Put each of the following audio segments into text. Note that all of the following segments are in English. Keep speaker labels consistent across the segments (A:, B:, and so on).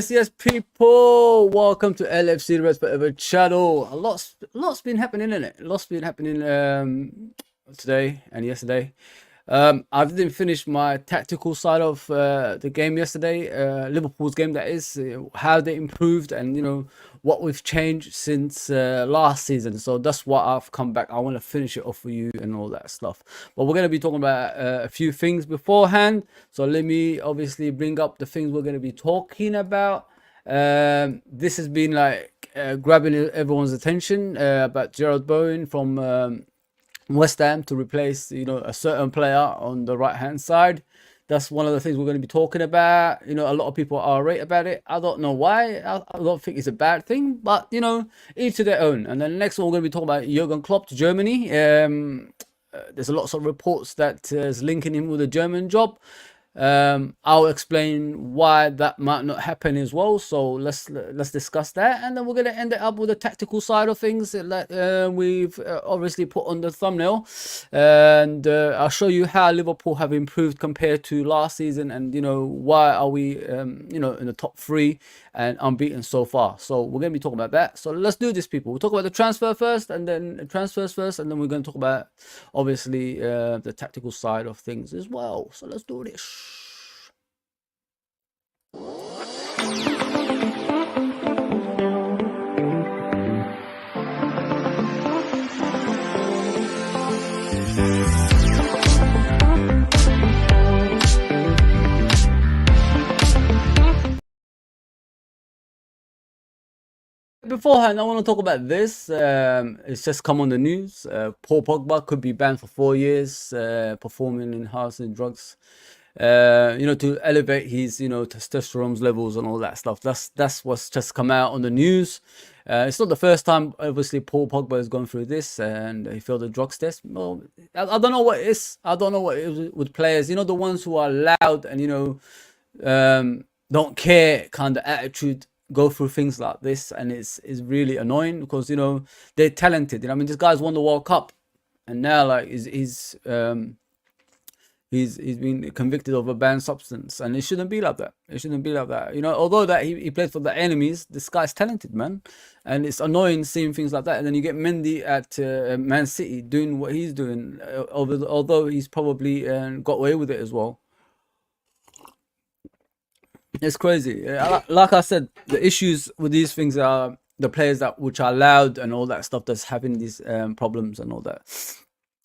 A: Yes, people. Welcome to LFC Red Forever channel. A lot's been happening in it. A lot's been happening today and yesterday. I didn't finish my tactical side of the game yesterday, Liverpool's game, that is, how they improved and what we've changed since last season. So that's why I've come back. I want to finish it off for you and all that stuff. But we're going to be talking about a few things beforehand. So let me obviously bring up the things we're going to be talking about. This has been like grabbing everyone's attention about Gerald Bowen from West Ham to replace a certain player on the right hand side. That's one of the things we're going to be talking about. A lot of people are irate about it. I don't know why. I don't think it's a bad thing, but each to their own. And then next one, we're going to be talking about Jurgen Klopp to Germany. There's lots of reports that is linking him with a German job. I'll explain why that might not happen as well. So let's discuss that, and then we're gonna end it up with the tactical side of things that we've obviously put on the thumbnail, and I'll show you how Liverpool have improved compared to last season, and why are we in the top 3 and unbeaten so far. So we're gonna be talking about that. So let's do this, people. We'll talk about the transfers first, and then we're gonna talk about obviously the tactical side of things as well. So let's do this. Beforehand, I want to talk about this. It's just come on the news. Paul Pogba could be banned for 4 years, performing in enhancing drugs. To elevate his, testosterone levels and all that stuff. That's what's just come out on the news. It's not the first time, obviously, Paul Pogba has gone through this and he failed the drugs test. Well, I don't know what it is. I don't know what it is with players. The ones who are loud and don't care kind of attitude go through things like this, and it's really annoying because they're talented. I mean, this guy's won the World Cup, and now like he's been convicted of a banned substance, and it shouldn't be like that. It shouldn't be like that. Although that he played for the enemies, this guy's talented, man, and it's annoying seeing things like that. And then you get Mendy at Man City doing what he's doing, although he's probably got away with it as well. It's crazy. Like I said, the issues with these things are the players which are loud and all that stuff that's having these problems and all that.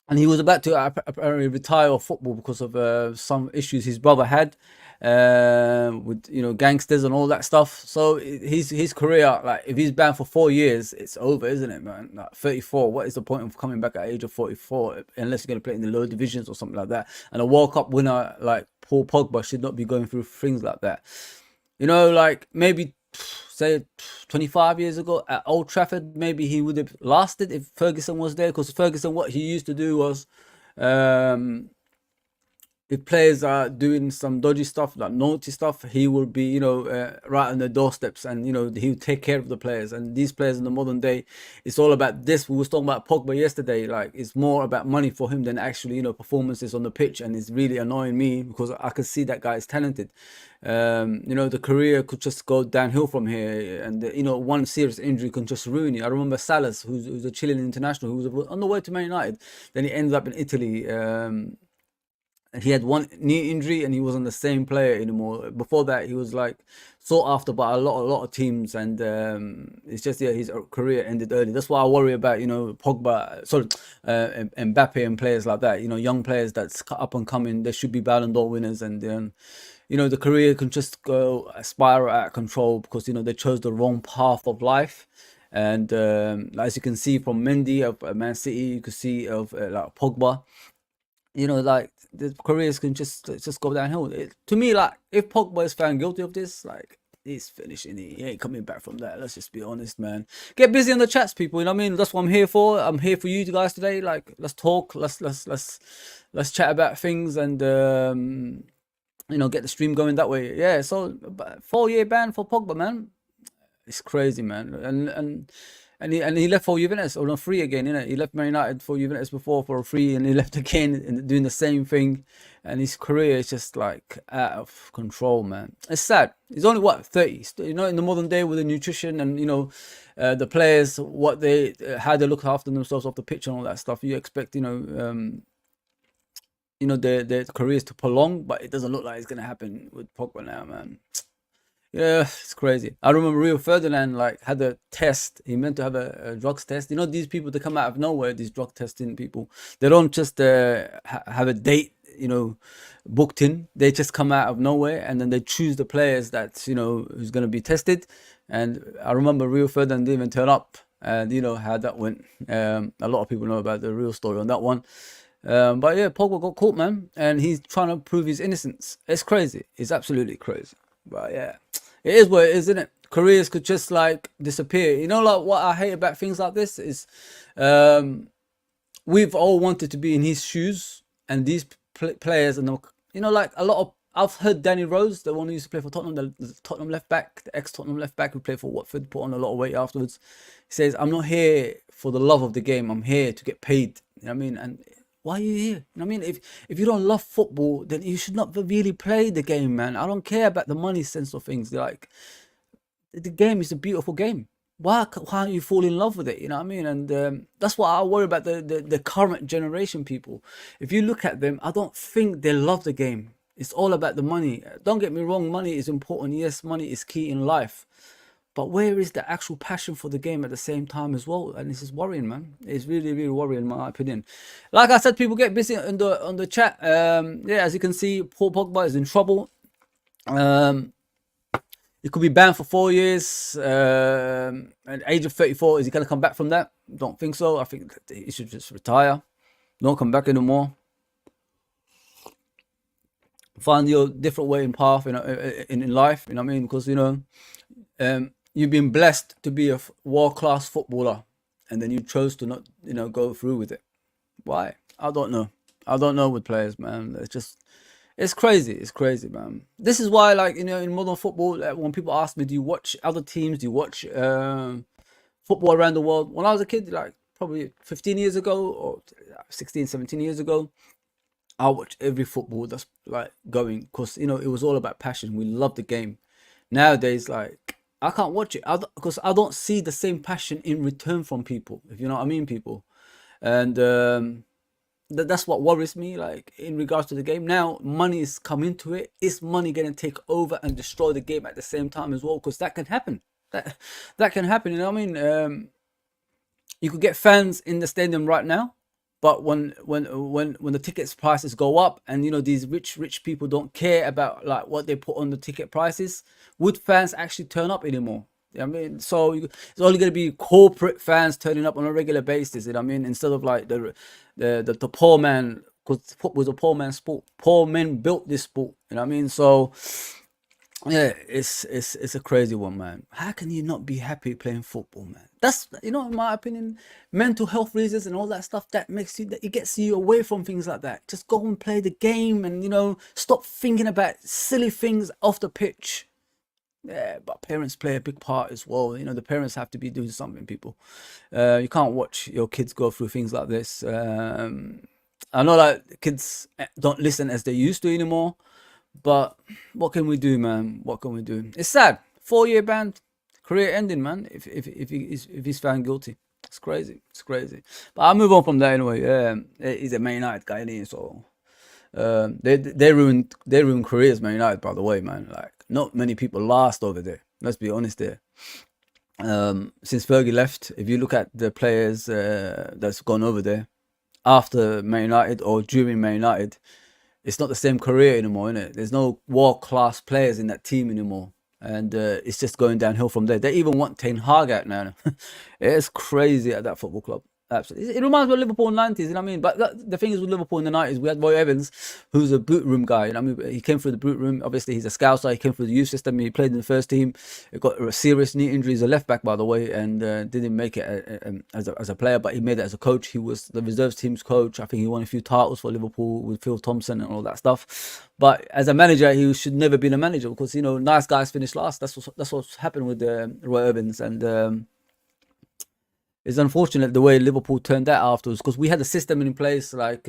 A: And he was about to apparently retire off football because of some issues his brother had with gangsters and all that stuff. So his career, like if he's banned for 4 years, it's over, isn't it, man? Like 34. What is the point of coming back at the age of 44 unless you're gonna play in the lower divisions or something like that? And a World Cup winner like Paul Pogba should not be going through things like that. Like maybe say 25 years ago at Old Trafford, maybe he would have lasted if Ferguson was there, because Ferguson, what he used to do was if players are doing some dodgy stuff, like naughty stuff, he will be, right on the doorsteps, and he would take care of the players. And these players in the modern day, it's all about this. We were talking about Pogba yesterday. Like it's more about money for him than actually, performances on the pitch, and it's really annoying me because I can see that guy is talented. The career could just go downhill from here, and one serious injury can just ruin you. I remember Salas, who's a Chilean international, who was on the way to Man United, then he ended up in Italy. He had one knee injury and he wasn't the same player anymore. Before that, he was like sought after by a lot of teams, and it's just his career ended early. That's why I worry about Pogba, Mbappe and players like that. Young players that's up and coming. They should be Ballon d'Or winners, and the career can just go spiral out of control because they chose the wrong path of life. And as you can see from Mendy of Man City, you can see of like Pogba. you know, like the careers can just go downhill. To me, like if Pogba is found guilty of this, like he's finishing. He ain't coming back from that. Let's just be honest, man. Get busy on the chats, people. You know what I mean? That's what I'm here for. I'm here for you guys today. Like, let's talk. Let's chat about things and you know, get the stream going that way. Yeah. So 4-year ban for Pogba, man. It's crazy, man. And he left for Juventus on a free again, you know. He left Man United for Juventus before for a free, and he left again and doing the same thing. And his career is just like out of control, man. It's sad. He's only what 30, you know. In the modern day with the nutrition and you know, the players, what they how they look after themselves off the pitch and all that stuff. You expect, you know, their careers to prolong, but it doesn't look like it's gonna happen with Pogba now, man. Yeah, it's crazy. I remember Rio Ferdinand like had a test. He meant to have a drugs test. You know, these people that come out of nowhere, these drug testing people, they don't just have a date, you know, booked in. They just come out of nowhere and then they choose the players that, you know, who's going to be tested. And I remember Rio Ferdinand didn't even turn up, and you know how that went. A lot of people know about the real story on that one. But yeah, Pogba got caught, man, and he's trying to prove his innocence. It's crazy. It's absolutely crazy. But yeah, it is what it is, isn't it? Careers could just like disappear. You know, like what I hate about things like this is, we've all wanted to be in his shoes, and these players, and you know, like a lot of. I've heard Danny Rose, the one who used to play for Tottenham, the Tottenham left back, the ex-Tottenham left back who played for Watford, put on a lot of weight afterwards. He says, "I'm not here for the love of the game. I'm here to get paid." You know what I mean? And why are you here? You know what I mean? If you don't love football, then you should not really play the game, man. I don't care about the money sense of things. Like, the game is a beautiful game. Why can't you fall in love with it? You know what I mean? And that's what I worry about the current generation people. If you look at them, I don't think they love the game. It's all about the money. Don't get me wrong, money is important. Yes, money is key in life. But where is the actual passion for the game at the same time as well? And this is worrying, man. It's really, really worrying, in my opinion. Like I said, people get busy on the chat. Yeah, as you can see, Paul Pogba is in trouble. He could be banned for 4 years. At the age of 34, is he going to come back from that? Don't think so. I think he should just retire. Don't come back anymore. Find your different way and path in life. You know what I mean? Because, you know, you've been blessed to be a world-class footballer, and then you chose to not, you know, go through with it. Why? I don't know. I don't know with players, man. It's crazy. It's crazy, man. This is why, like, you know, in modern football, when people ask me, do you watch other teams? Do you watch football around the world? When I was a kid, like probably 15 years ago or 16, 17 years ago, I watched every football that's like going, because, you know, it was all about passion. We love the game. Nowadays, like, I can't watch it because I don't see the same passion in return from people, if you know what I mean, people. And that's what worries me, like, in regards to the game. Now, money is coming to it. Is money going to take over and destroy the game at the same time as well? Because that can happen. That can happen, you know what I mean? You could get fans in the stadium right now, but when the tickets prices go up, and you know, these rich people don't care about like what they put on the ticket prices, would fans actually turn up anymore? I mean, so it's only going to be corporate fans turning up on a regular basis. You know what I mean? Instead of like the poor man, because football was a poor man's sport. Poor men built this sport. You know what I mean? So yeah, it's a crazy one, man. How can you not be happy playing football, man? That's, you know, in my opinion, mental health reasons and all that stuff, that it gets you away from things like that. Just go and play the game, and you know, stop thinking about silly things off the pitch. Yeah, but parents play a big part as well. You know, the parents have to be doing something, people. You can't watch your kids go through things like this. I know that kids don't listen as they used to anymore, but what can we do, man? What can we do? It's sad. 4-year ban, career ending, man. If he's found guilty, it's crazy. It's crazy. But I'll move on from that anyway. He's a Man United guy, anyway, so they ruined careers, Man United, by the way, man. Like, not many people last over there. Let's be honest there. Since Fergie left, if you look at the players that's gone over there after Man United or during Man United, it's not the same career anymore, innit? There's no world-class players in that team anymore. And it's just going downhill from there. They even want Ten Hag out now. It's crazy at that football club. Absolutely. It reminds me of Liverpool in the 90s, you know what I mean? But the thing is with Liverpool in the 90s, we had Roy Evans, who's a boot room guy, you know what I mean? He came through the boot room. Obviously, he's a scouser. He came through the youth system. He played in the first team. He got a serious knee injury. He's a left back, by the way, and didn't make it as a player, but he made it as a coach. He was the reserves team's coach. I think he won a few titles for Liverpool with Phil Thompson and all that stuff. But as a manager, he should never been a manager because, you know, nice guys finish last. That's what's happened with Roy Evans. And it's unfortunate the way Liverpool turned that afterwards, because we had a system in place like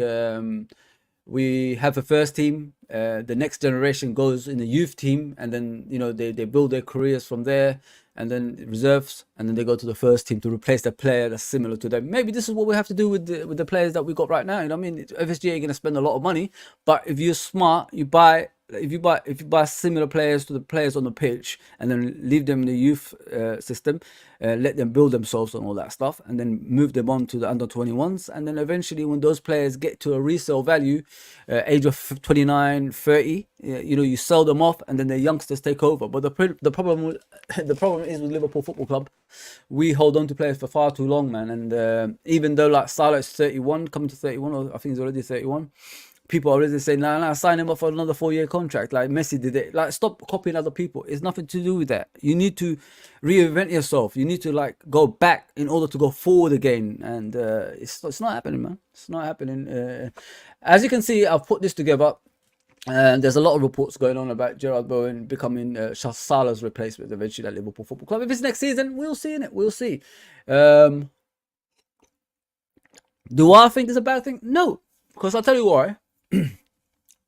A: we have a first team, the next generation goes in the youth team, and then, you know, they build their careers from there, and then reserves, and then they go to the first team to replace the player that's similar to them. Maybe this is what we have to do with the players that we got right now. You know what I mean? FSG ain't gonna spend a lot of money, but if you're smart, you buy. If you buy similar players to the players on the pitch, and then leave them in the youth system, let them build themselves and all that stuff, and then move them on to the under 21s, and then eventually when those players get to a resale value, age of 29, 30, you know, you sell them off, and then the youngsters take over. But the problem is with Liverpool Football Club, we hold on to players for far too long, man. And even though like Salah is 31, coming to 31, or I think he's already 31. People are already saying, nah, sign him up for another 4-year contract. Like Messi did it. Like, stop copying other people. It's nothing to do with that. You need to reinvent yourself. You need to like go back in order to go forward again. And it's not happening, man. It's not happening. As you can see, I've put this together. And there's a lot of reports going on about Gerard Bowen becoming Salah's replacement eventually at Liverpool Football Club. If it's next season, we'll see, innit? We'll see. Do I think it's a bad thing? No. Because I'll tell you why.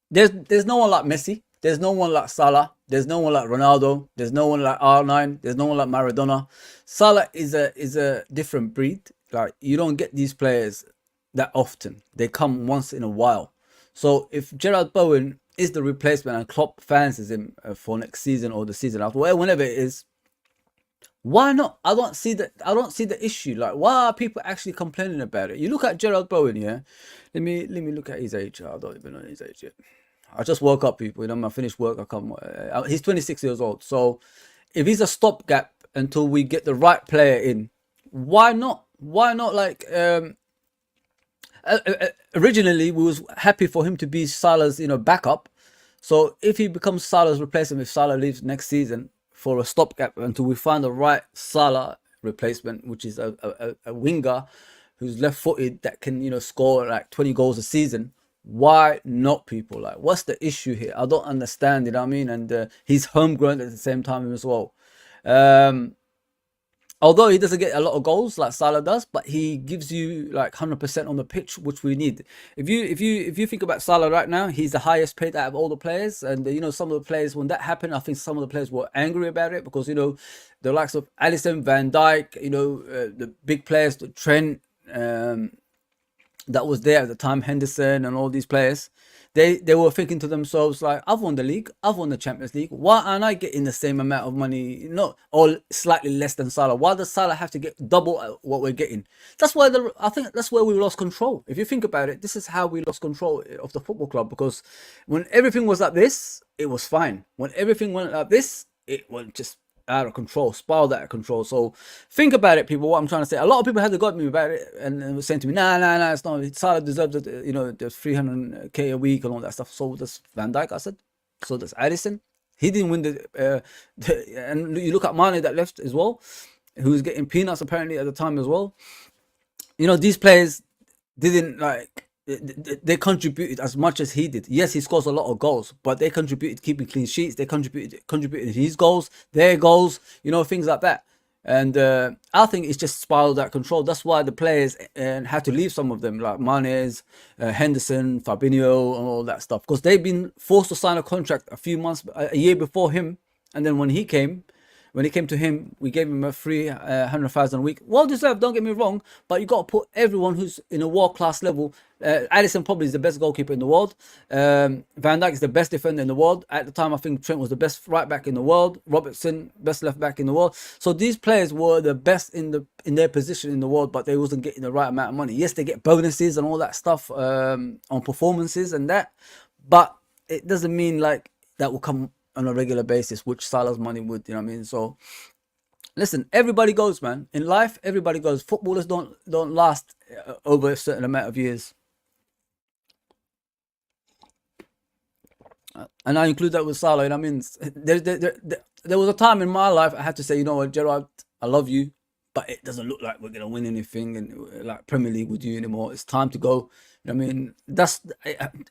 A: There's no one like Messi. There's no one like Salah. There's no one like Ronaldo. There's no one like R9. There's no one like Maradona. Salah is a different breed. Like, you don't get these players that often. They come once in a while. So if Gerard Bowen is the replacement and Klopp fancies him for next season or the season after, whenever it is, why not? I don't see the issue. Like, why are people actually complaining about it? You look at Gerard Bowen, yeah. Let me look at his age. I don't even know his age yet. I just woke up, people. You know, I finished work. He's 26 years old. So if he's a stopgap until we get the right player in, why not? Why not? Like, originally we was happy for him to be Salah's, you know, backup. So if he becomes Salah's replacement, if Salah leaves next season, for a stopgap until we find the right Salah replacement, which is a winger who's left-footed that can, you know, score like 20 goals a season. Why not, people? Like, what's the issue here? I don't understand, you know what I mean? And he's homegrown at the same time as well. Although he doesn't get a lot of goals like Salah does, but he gives you like 100% on the pitch, which we need. If you think about Salah right now, he's the highest paid out of all the players. And you know, some of the players, when that happened, I think some of the players were angry about it, because, you know, the likes of Alisson, Van Dijk, you know, the big players, the Trent, that was there at the time, Henderson and all these players, they were thinking to themselves, like, I've won the league, I've won the Champions League, why aren't I getting the same amount of money, you know, or slightly less than Salah? Why does Salah have to get double what we're getting? That's why I think that's where we lost control. If you think about it, this is how we lost control of the football club, because when everything was like this, it was fine. When everything went like this, it was just out of control, spiraled out of control. So think about it, people, what I'm trying to say. A lot of people had to go at me about it and were saying to me, nah, it's not, Salah deserves it, you know, the 300k a week and all that stuff. So does Van Dijk, I said. So does Alisson. He didn't win and you look at Mane that left as well, who was getting peanuts apparently at the time as well. You know, these players didn't, like, they contributed as much as he did. Yes, he scores a lot of goals, but they contributed keeping clean sheets. They contributed his goals, their goals, you know, things like that. And I think it's just spiraled out of control. That's why the players had to leave, some of them, like Manes, Henderson, Fabinho, and all that stuff, because they've been forced to sign a contract a year before him. And then when he came to him, we gave him a free 100,000 a week. Well deserved, don't get me wrong, but you got to put everyone who's in a world-class level. Alisson probably is the best goalkeeper in the world. Van Dijk is the best defender in the world. At the time, I think Trent was the best right back in the world. Robertson, best left back in the world. So these players were the best in their position in the world, but they wasn't getting the right amount of money. Yes, they get bonuses and all that stuff on performances and that, but it doesn't mean like that will come on a regular basis, which Salah's money would, you know what I mean? So listen, everybody goes, man. In life, everybody goes. Footballers don't last over a certain amount of years. And I include that with Salah. You know what I mean? There was a time in my life I had to say, you know what, Gerard, I love you, but it doesn't look like we're gonna win anything and like Premier League with you anymore. It's time to go. You know what I mean? That's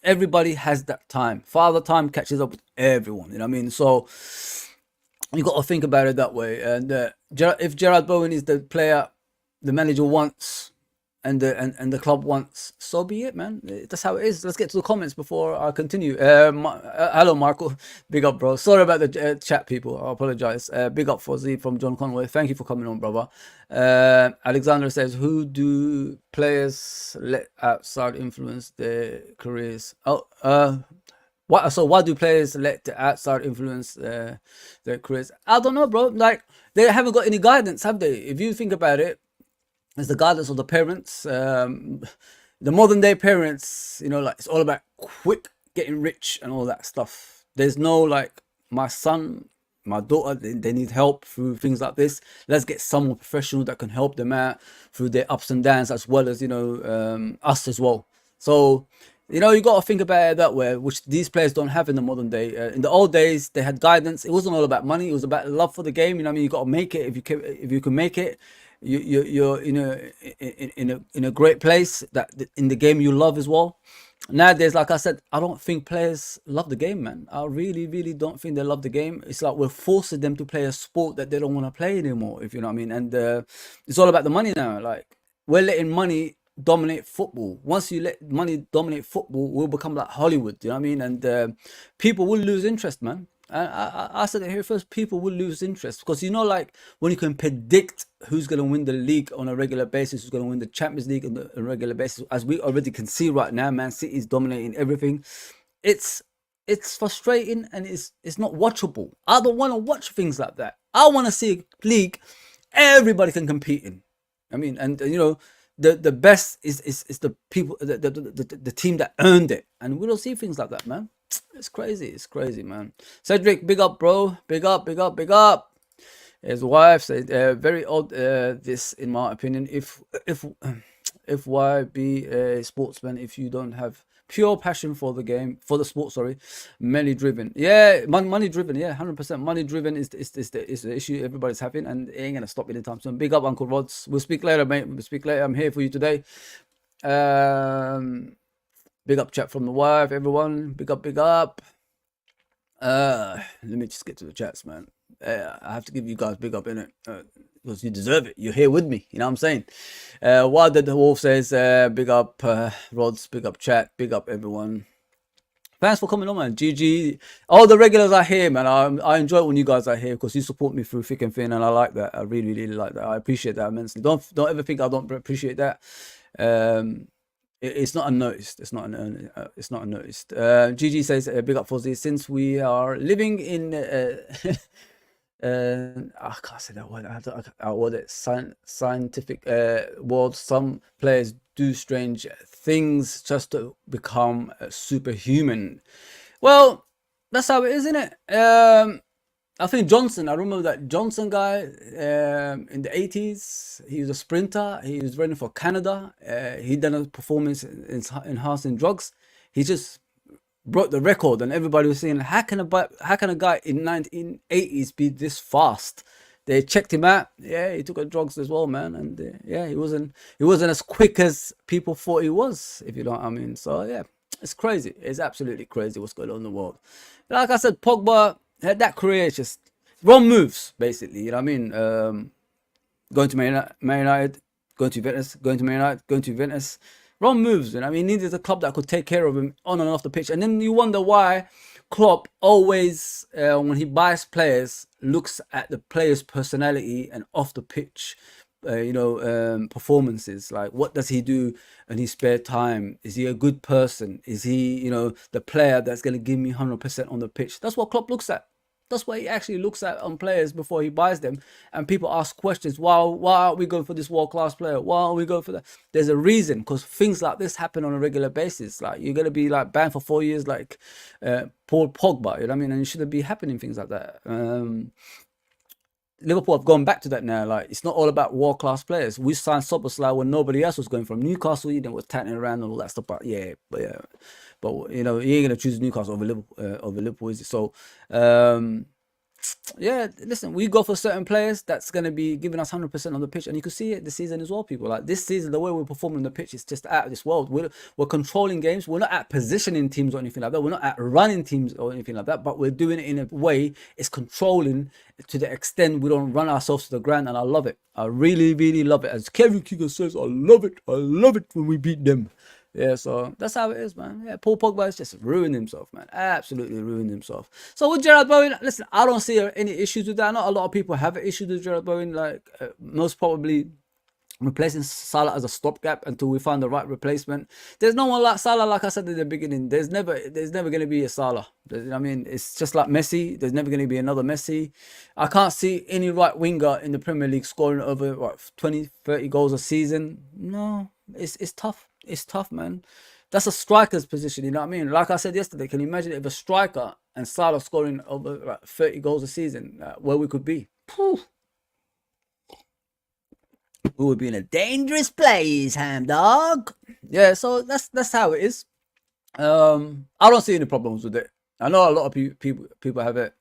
A: everybody has that time. Father time catches up with everyone. You know what I mean? So you got to think about it that way. And if Gerard Bowen is the player the manager wants and the club wants, so be it, man. That's how it is. Let's get to the comments before I continue. Hello, Marco. Big up, bro. Sorry about the chat, people. I apologize. Big up, Fozzie from John Conway. Thank you for coming on, brother. Alexander says, who do players let outside influence their careers? Why do players let the outside influence their careers? I don't know, bro. Like, they haven't got any guidance, have they? If you think about it, it's the guidance of the parents. The modern day parents, you know, like, it's all about quick getting rich and all that stuff. There's no like, my son, my daughter, they need help through things like this. Let's get someone professional that can help them out through their ups and downs, as well as, you know, us as well. So, you know, you got to think about it that way, which these players don't have in the modern day. In the old days, they had guidance. It wasn't all about money. It was about love for the game. You know what I mean? You got to make it. If you can make it, you're in a great place that in the game you love as well. Nowadays, like I said, I don't think players love the game, man. I really don't think they love the game. It's like we're forcing them to play a sport that they don't want to play anymore, if you know what I mean. And it's all about the money now. Like, we're letting money dominate football. Once you let money dominate football, we'll become like Hollywood, you know what I mean? And people will lose interest, man. I said it here first, people will lose interest, because, you know, like, when you can predict who's going to win the league on a regular basis, who's going to win the Champions League on a regular basis, as we already can see right now, Man City is dominating everything. It's frustrating, and it's not watchable. I don't want to watch things like that. I want to see a league everybody can compete in. I mean, and you know, the best is the people, the team that earned it, and we don't see things like that, man. It's crazy, man. Cedric, big up, bro. Big up. His wife said, very odd, this, in my opinion. If why be a sportsman if you don't have pure passion for the game, for the sport? Sorry, money driven. Yeah, money driven. Yeah, 100% money driven is the issue everybody's having, and it ain't gonna stop anytime soon. Big up, Uncle Rods. We'll speak later, mate. We'll speak later. I'm here for you today. Big up, chat from the wife, everyone. Big up. Let me just get to the chats, man. I have to give you guys big up, innit? Because you deserve it. You're here with me. You know what I'm saying? Wild the Wolf says, big up, Rods. Big up, chat. Big up, everyone. Thanks for coming on, man. GG. All the regulars are here, man. I enjoy it when you guys are here, because you support me through thick and thin, and I like that. I really like that. I appreciate that immensely. Don't ever think I don't appreciate that. It's not unnoticed. It's not unnoticed. GG says, big up, Fozzie. Since we are living in I can't say that word. What it scientific world. Some players do strange things just to become superhuman. Well, that's how it is, isn't it? I think Johnson, I remember that Johnson guy in the 80s. He was a sprinter. He was running for Canada. He done a performance enhancing drugs. He just broke the record, and everybody was saying, how can a guy in 1980s be this fast? They checked him out. Yeah, he took drugs as well, man. And yeah, he wasn't as quick as people thought he was, if you know what I mean. So yeah, it's crazy. It's absolutely crazy what's going on in the world. Like I said, Pogba had that career, it's just wrong moves, basically. You know what I mean? Going to Man United, going to Juventus, going to Man United, going to Juventus. Wrong moves. You know what I mean? He needed a club that could take care of him on and off the pitch. And then you wonder why Klopp always, when he buys players, looks at the player's personality and off the pitch, performances. Like, what does he do in his spare time? Is he a good person? Is he, the player that's going to give me 100% on the pitch? That's what Klopp looks at. That's what he actually looks at on players before he buys them. And people ask questions, why aren't we going for this world-class player? Why aren't we going for that? There's a reason, because things like this happen on a regular basis. Like, you're going to be like banned for 4 years, like Paul Pogba, you know what I mean? And it shouldn't be happening, things like that. Liverpool have gone back to that now. Like, it's not all about world class players. We signed Soboslai when nobody else was going from Newcastle. You know, was tatting around and all that stuff. But yeah, but you know, you ain't gonna choose Newcastle over Liverpool, is it? So, yeah, listen, we go for certain players that's going to be giving us 100% on the pitch, and you can see it this season as well, people. Like, this season, the way we're performing on the pitch is just out of this world. We're controlling games. We're not at positioning teams or anything like that. We're not at running teams or anything like that, but we're doing it in a way it's controlling to the extent we don't run ourselves to the ground, and I love it. I really, really love it. As Kevin Keegan says, I love it. I love it when we beat them. Yeah, so that's how it is, man. Yeah, Paul Pogba has just ruined himself, man. Absolutely ruined himself. So with Gerard Bowen, listen, I don't see any issues with that. I know a lot of people have issues with Gerard Bowen, like most probably replacing Salah as a stopgap until we find the right replacement. There's no one like Salah, like I said in the beginning. There's never going to be a Salah. I mean, it's just like Messi. There's never going to be another Messi. I can't see any right winger in the Premier League scoring over what, 20, 30 goals a season. No, it's tough. It's tough, man. That's a striker's position, you know what I mean? Like I said yesterday, can you imagine if a striker and Salah scoring over like 30 goals a season, where we could be? Whew. We would be in a dangerous place, ham dog. Yeah, so that's how it is. I don't see any problems with it. I know a lot of people have it,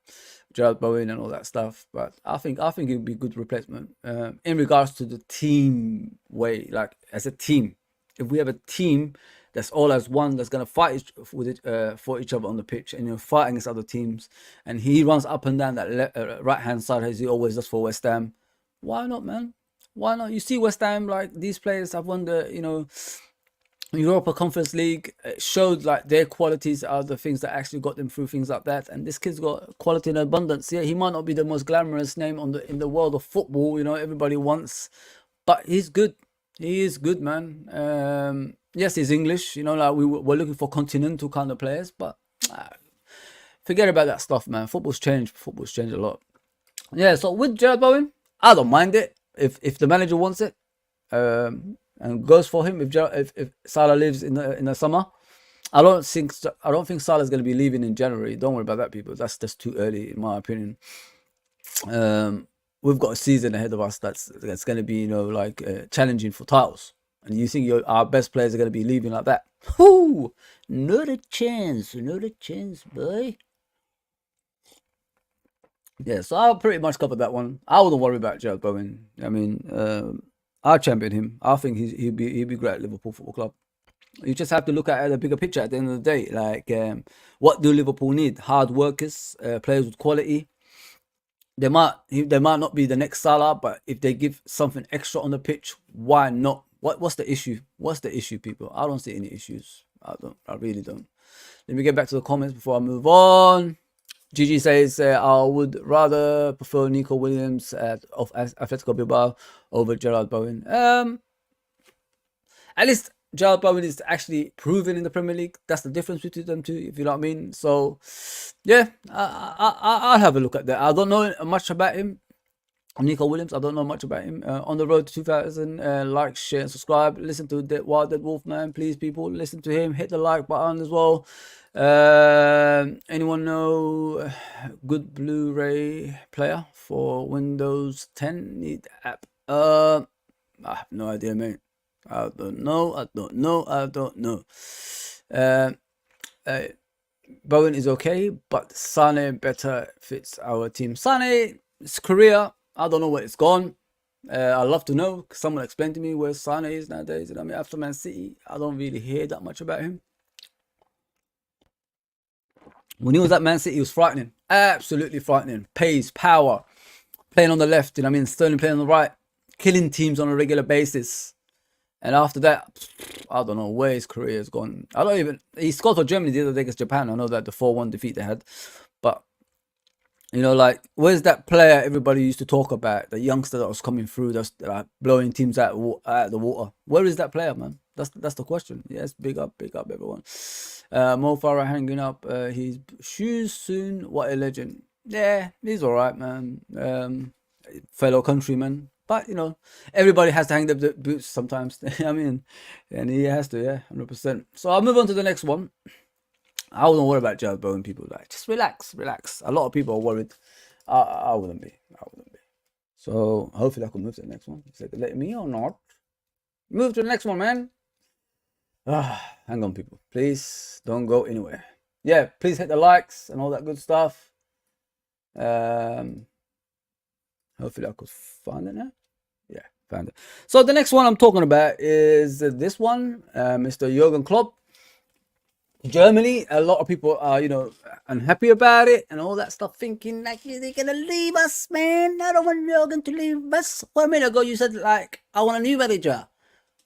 A: Gerard Bowen and all that stuff, but I think it would be a good replacement in regards to the team way, like as a team. If we have a team that's all as one, that's gonna fight for each other on the pitch, and fighting against other teams, and he runs up and down that right hand side as he always does for West Ham, why not, man? Why not? You see West Ham, like, these players have won the Europa Conference League. It showed like their qualities are the things that actually got them through things like that. And this kid's got quality in abundance. Yeah, he might not be the most glamorous name in the world of football, everybody wants, but he's good. He is good, man. Yes, he's English, like we're looking for continental kind of players, but forget about that stuff, man. Football's changed a lot. Yeah, so with Gerard Bowen, I don't mind it if the manager wants it, and goes for him. If Salah leaves in the summer, I don't think Salah's going to be leaving in January. Don't worry about that, people. That's just too early, in my opinion. We've got a season ahead of us that's going to be, challenging for titles. And you think our best players are going to be leaving like that? Whoo! Not a chance, boy. Yeah, so I'll pretty much cover that one. I wouldn't worry about Gerard Bowen. I mean, I champion him. I think he'd be great at Liverpool Football Club. You just have to look at the bigger picture at the end of the day. Like, what do Liverpool need? Hard workers, players with quality. They might not be the next Salah, but if they give something extra on the pitch, why not? What's the issue? What's the issue, people? I don't see any issues. I really don't. Let me get back to the comments before I move on. Gigi says, I would rather prefer Nico Williams of Atletico Bilbao over Gerard Bowen. At least Gerard Bowen is actually proven in the Premier League. That's the difference between them two, if you know what I mean. So, yeah, I'll have a look at that. I don't know much about him. Nico Williams, I don't know much about him. On the road to 2,000, like, share, and subscribe. Listen to Wild Dead Wolf, man. Please, people, listen to him. Hit the like button as well. Anyone know good Blu-ray player for Windows 10? Need app? I have no idea, mate. I don't know. Bowen is okay, but Sane better fits our team. Sane's career, I don't know where it's gone. I'd love to know. Someone explain to me where Sane is nowadays. I mean, after Man City, I don't really hear that much about him. When he was at Man City, he was frightening. Absolutely frightening. Pace, power, playing on the left, Sterling playing on the right, killing teams on a regular basis. And after that, I don't know where his career has gone. He scored for Germany the other day against Japan. I know that the 4-1 defeat they had. But, where's that player everybody used to talk about? The youngster that was coming through, that's blowing teams out of the water. Where is that player, man? That's the question. Yes, big up, everyone. Mo Farah hanging up his shoes soon. What a legend. Yeah, he's all right, man. Fellow countryman. But, everybody has to hang their boots sometimes. I mean, and he has to, yeah, 100%. So I'll move on to the next one. I wouldn't worry about Gerard Bowen, people. Like, just relax. A lot of people are worried. I wouldn't be. So hopefully I can move to the next one. Is it letting me or not? Move to the next one, man. Hang on, people. Please don't go anywhere. Yeah, please hit the likes and all that good stuff. Hopefully I could find it now. Yeah, found it. So the next one I'm talking about is this one, Mr. Jurgen Klopp. Germany, a lot of people are, unhappy about it and all that stuff, thinking like they're gonna leave us, man. I don't want Jurgen to leave us. 1 minute ago you said like I want a new manager.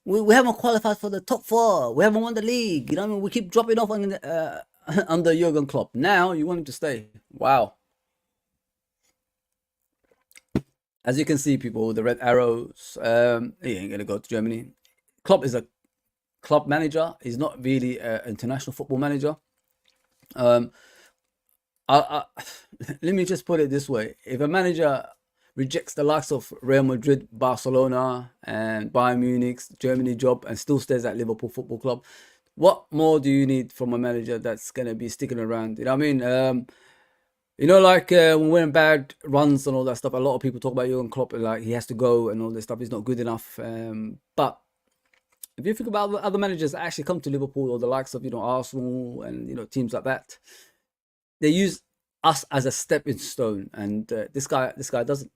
A: We haven't qualified for the top 4. We haven't won the league. You know what I mean? We keep dropping off under Jurgen Klopp. Now you want him to stay. Wow. As you can see, people, the red arrows. He ain't gonna go to Germany. Klopp is a club manager. He's not really an international football manager. Let me just put it this way: if a manager rejects the likes of Real Madrid, Barcelona, and Bayern Munich's Germany job and still stays at Liverpool Football Club, what more do you need from a manager that's gonna be sticking around? You know what I mean? Like when we're in bad runs and all that stuff, a lot of people talk about Jurgen Klopp and like he has to go and all this stuff. He's not good enough. But if you think about other managers that actually come to Liverpool or the likes of Arsenal and teams like that, they use us as a stepping stone. And this guy doesn't.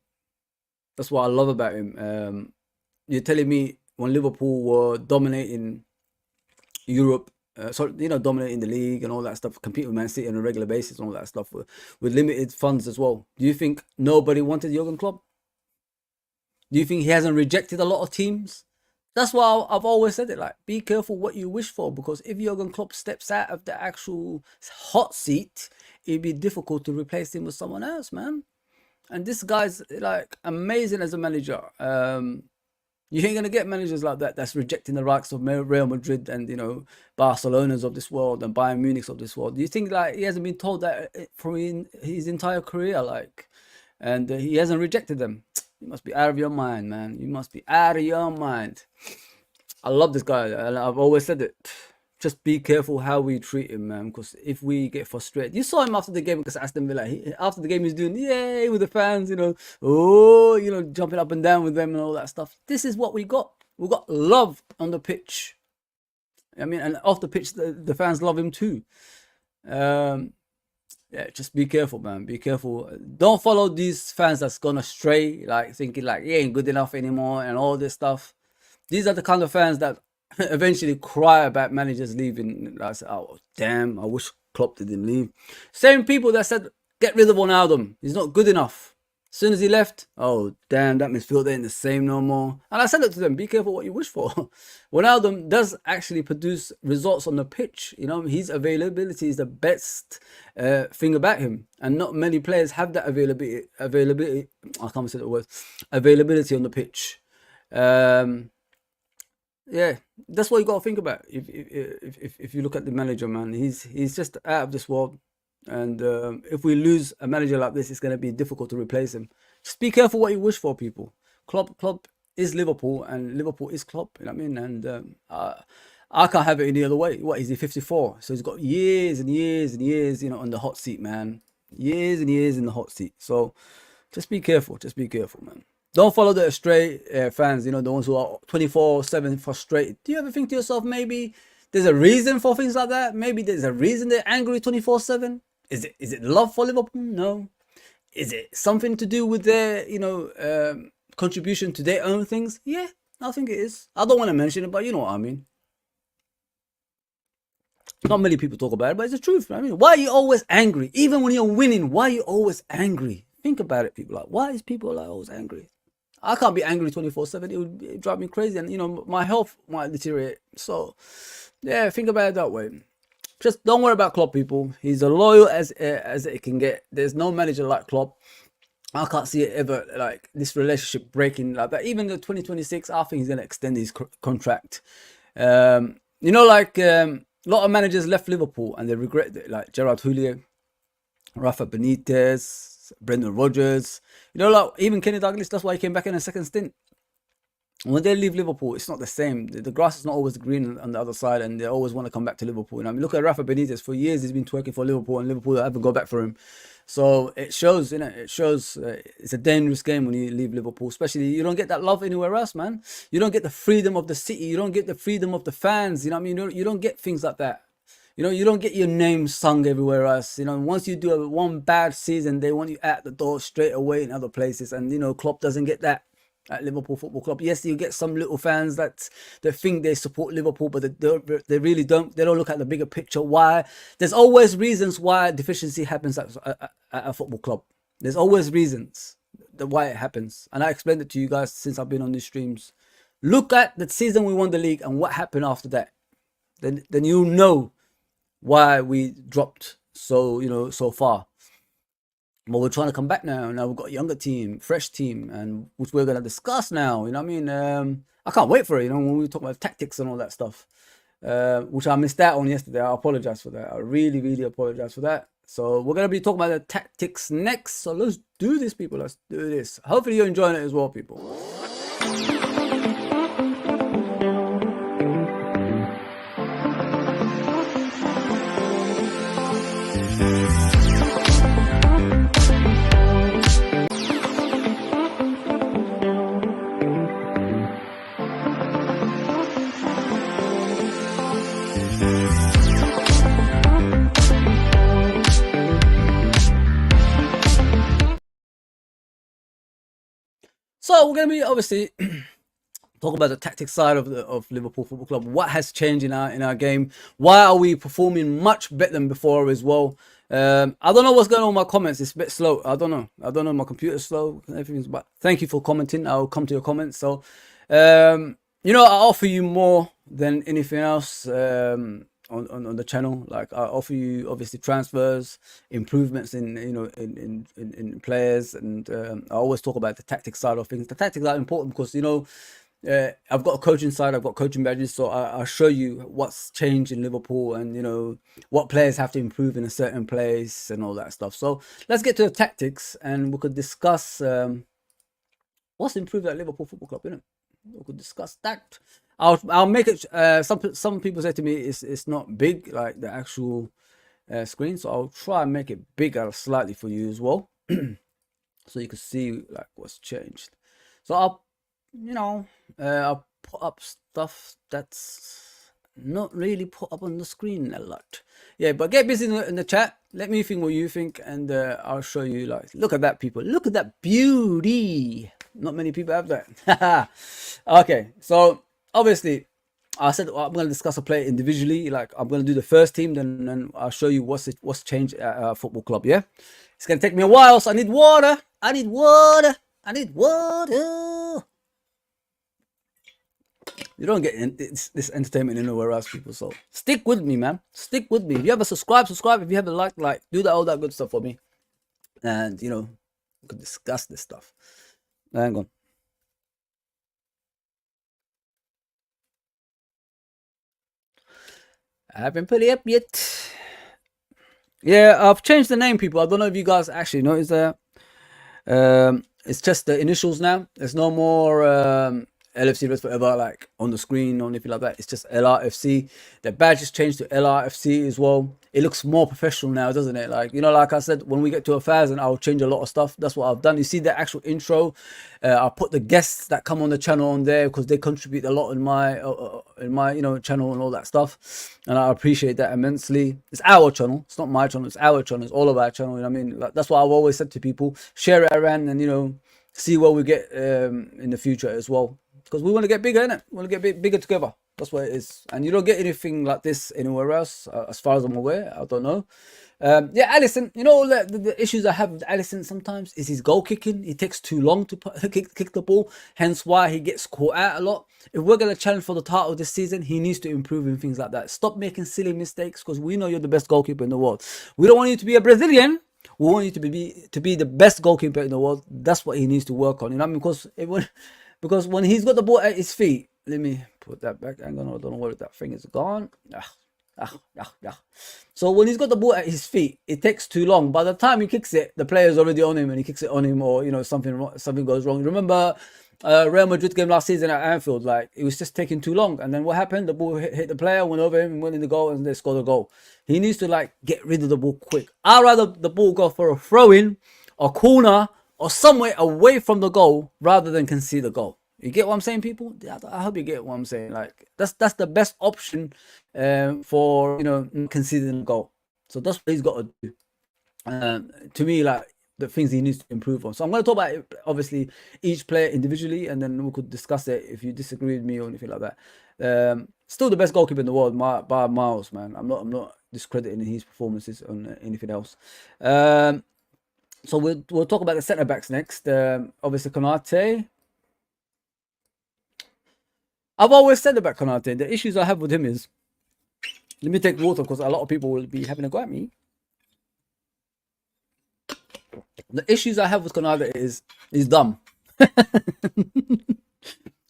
A: That's what I love about him. You're telling me when Liverpool were dominating Europe, dominating the league and all that stuff, competing with Man City on a regular basis and all that stuff with limited funds as well. Do you think nobody wanted Jurgen Klopp? Do you think he hasn't rejected a lot of teams? That's why I've always said it, like, be careful what you wish for, because if Jurgen Klopp steps out of the actual hot seat, it'd be difficult to replace him with someone else, man. And this guy's like amazing as a manager. You ain't gonna get managers like that that's rejecting the likes of Real Madrid and Barcelona's of this world and Bayern Munich's of this world. Do you think like he hasn't been told that from his entire career, like, and he hasn't rejected them? You must be out of your mind, man. You must be out of your mind. I love this guy, and I've always said it. Just be careful how we treat him, man, because if we get frustrated. You saw him after the game against Aston Villa. After the game, he's doing yay with the fans, jumping up and down with them and all that stuff. This is what we got. We got love on the pitch. I mean, and off the pitch, the fans love him too. Yeah, just be careful, man. Be careful. Don't follow these fans that's gone astray, like thinking like he ain't good enough anymore and all this stuff. These are the kind of fans that eventually cry about managers leaving. I said, oh damn, I wish Klopp didn't leave. Same people that said get rid of Ronaldo, he's not good enough. As soon as he left, oh damn, that midfield ain't the same no more. And I said it to them, be careful what you wish for. Ronaldo does actually produce results on the pitch. His availability is the best thing about him, and not many players have that availability. I can't say the word. Availability on the pitch. Yeah, that's what you got to think about. If you look at the manager, man, he's just out of this world. And if we lose a manager like this, it's going to be difficult to replace him. Just be careful what you wish for, people. Klopp is Liverpool, and Liverpool is Klopp. You know what I mean? And I can't have it any other way. What is he? 54. So he's got years and years and years, on the hot seat, man. Years and years in the hot seat. So just be careful. Just be careful, man. Don't follow the astray fans, the ones who are 24/7 frustrated. Do you ever think to yourself, maybe there's a reason for things like that? Maybe there's a reason they're angry 24/7? Is it love for Liverpool? No. Is it something to do with their, contribution to their own things? Yeah, I think it is. I don't want to mention it, but you know what I mean. Not many people talk about it, but it's the truth. I mean, why are you always angry? Even when you're winning, why are you always angry? Think about it, people. Like, why is people like always angry? I can't be angry 24/7. It would drive me crazy, and my health might deteriorate. So, yeah, think about it that way. Just don't worry about Klopp, people. He's as loyal as it can get. There's no manager like Klopp. I can't see it ever like this relationship breaking like that. Even the 2026, I think he's gonna extend his contract. A lot of managers left Liverpool and they regret it, like Gerard Houllier, Rafa Benitez, Brendan Rodgers. Even Kenny Douglas. That's why he came back in a second stint. when they leave Liverpool, it's not the same. The grass is not always green on the other side, and they always want to come back to Liverpool. And I mean, look at Rafa Benitez. For years, he's been twerking for Liverpool, and Liverpool haven't go back for him. So it shows, it shows it's a dangerous game when you leave Liverpool. Especially, you don't get that love anywhere else, man. You don't get the freedom of the city. You don't get the freedom of the fans. You know what I mean? You don't get things like that. You don't get your name sung everywhere else. Once you do one bad season, they want you at the door straight away in other places. And, Klopp doesn't get that at Liverpool Football Club. Yes, you get some little fans that think they support Liverpool, but they really don't. They don't look at the bigger picture. Why? There's always reasons why deficiency happens at a football club. There's always reasons why it happens. And I explained it to you guys since I've been on these streams. Look at the season we won the league and what happened after that. Then you'll know why we dropped so far. But we're trying to come back now. Now we've got a younger team, fresh team, and which we're gonna discuss now. You know what I mean? I can't wait for it. When we talk about tactics and all that stuff, which I missed out on yesterday. I apologize for that. I really, really apologize for that. So we're gonna be talking about the tactics next. So let's do this, people. Let's do this. Hopefully you're enjoying it as well, people. So we're going to be obviously talk about the tactics side of Liverpool Football Club. What has changed in our game? Why are we performing much better than before as well? I don't know what's going on with my comments. It's a bit slow. I don't know. My computer's slow. Everything's. But thank you for commenting. I'll come to your comments. So, I offer you more than anything else. On the channel, like I offer you obviously transfers, improvements in players, and I always talk about the tactics side of things. The tactics are important because I've got a coaching side, I've got coaching badges, so I'll show you what's changed in Liverpool and what players have to improve in a certain place and all that stuff. So let's get to the tactics, and we could discuss what's improved at Liverpool Football Club. We could discuss that. I'll make it. Some people say to me it's not big like the actual screen, so I'll try and make it bigger slightly for you as well, so you can see like what's changed. So I'll put up stuff that's not really put up on the screen a lot. Yeah, but get busy in the chat. Let me think what you think, and I'll show you. Like, look at that, people. Look at that beauty. Not many people have that. Okay, so obviously I said I'm going to discuss a player individually. Like, I'm going to do the first team, then I'll show you what's changed at our football club. Yeah, it's going to take me a while, so I need water. You don't get this entertainment anywhere else, people. So stick with me, man. Stick with me. If you haven't subscribed. If you haven't liked, do all that good stuff for me. And we could discuss this stuff. Hang on. I haven't put it up yet. Yeah, I've changed the name, people. I don't know if you guys actually noticed that. It's just the initials now. There's no more LFC Red Forever like on the screen or anything like that. It's just LRFC. The badge is changed to LRFC as well. It looks more professional now, doesn't it? Like I said, when we get to 1,000, I'll change a lot of stuff. That's what I've done. You see the actual intro. I'll put the guests that come on the channel on there because they contribute a lot in my channel and all that stuff, and I appreciate that immensely. It's our channel. It's not my channel. It's our channel. It's all of our channel. You know what I mean? Like, that's what I've always said to people. Share it around and see what we get in the future as well. Because we want to get bigger, innit? We want to get bigger together. That's what it is. And you don't get anything like this anywhere else, as far as I'm aware. I don't know. Yeah, Alisson, the issues I have with Alisson sometimes is his goal kicking. He takes too long to kick the ball, hence why he gets caught out a lot. If we're going to challenge for the title this season, he needs to improve in things like that. Stop making silly mistakes, because we know you're the best goalkeeper in the world. We don't want you to be a Brazilian. We want you to be the best goalkeeper in the world. That's what he needs to work on. Because when he's got the ball at his feet, let me put that back. Hang on, I don't know where that thing is gone. So when he's got the ball at his feet, it takes too long. By the time he kicks it, the player's already on him, and he kicks it on him, or something goes wrong. Remember Real Madrid game last season at Anfield. Like, it was just taking too long. And then what happened? The ball hit the player, went over him, went in the goal, and they scored a goal. He needs to, like, get rid of the ball quick. I'd rather the ball go for a throw-in, a corner, or somewhere away from the goal rather than concede the goal. You get what I'm saying, people? I hope you get what I'm saying. Like, that's the best option for, you know, conceding a goal. So that's what he's got to do. To me, like, the things he needs to improve on. So I'm going to talk about obviously each player individually, and then we could discuss it if you disagree with me or anything like that. Still the best goalkeeper in the world by miles, man. I'm not discrediting his performances on anything else. So we'll talk about the centre backs next. Obviously Konate. I've always said about Konate, the issues I have with him is, let me take water because a lot of people will be having a go at me. The issues I have with Konate is he's dumb.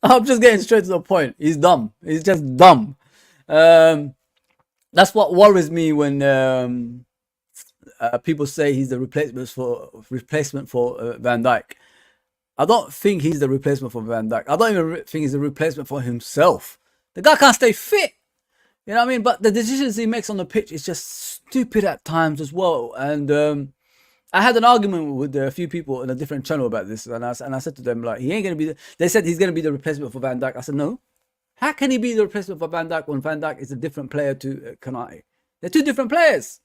A: I'm just getting straight to the point. He's dumb. He's just dumb. That's what worries me when people say he's the replacement for Van Dijk. I don't think he's the replacement for Van Dijk. I don't even think he's a replacement for himself. The guy can't stay fit. You know what I mean? But the decisions he makes on the pitch is just stupid at times as well. And I had an argument with a few people in a different channel about this, and I said to them, like, he ain't gonna be. They said he's gonna be the replacement for Van Dijk. I said, no. How can he be the replacement for Van Dijk when Van Dijk is a different player to Konate? They're two different players.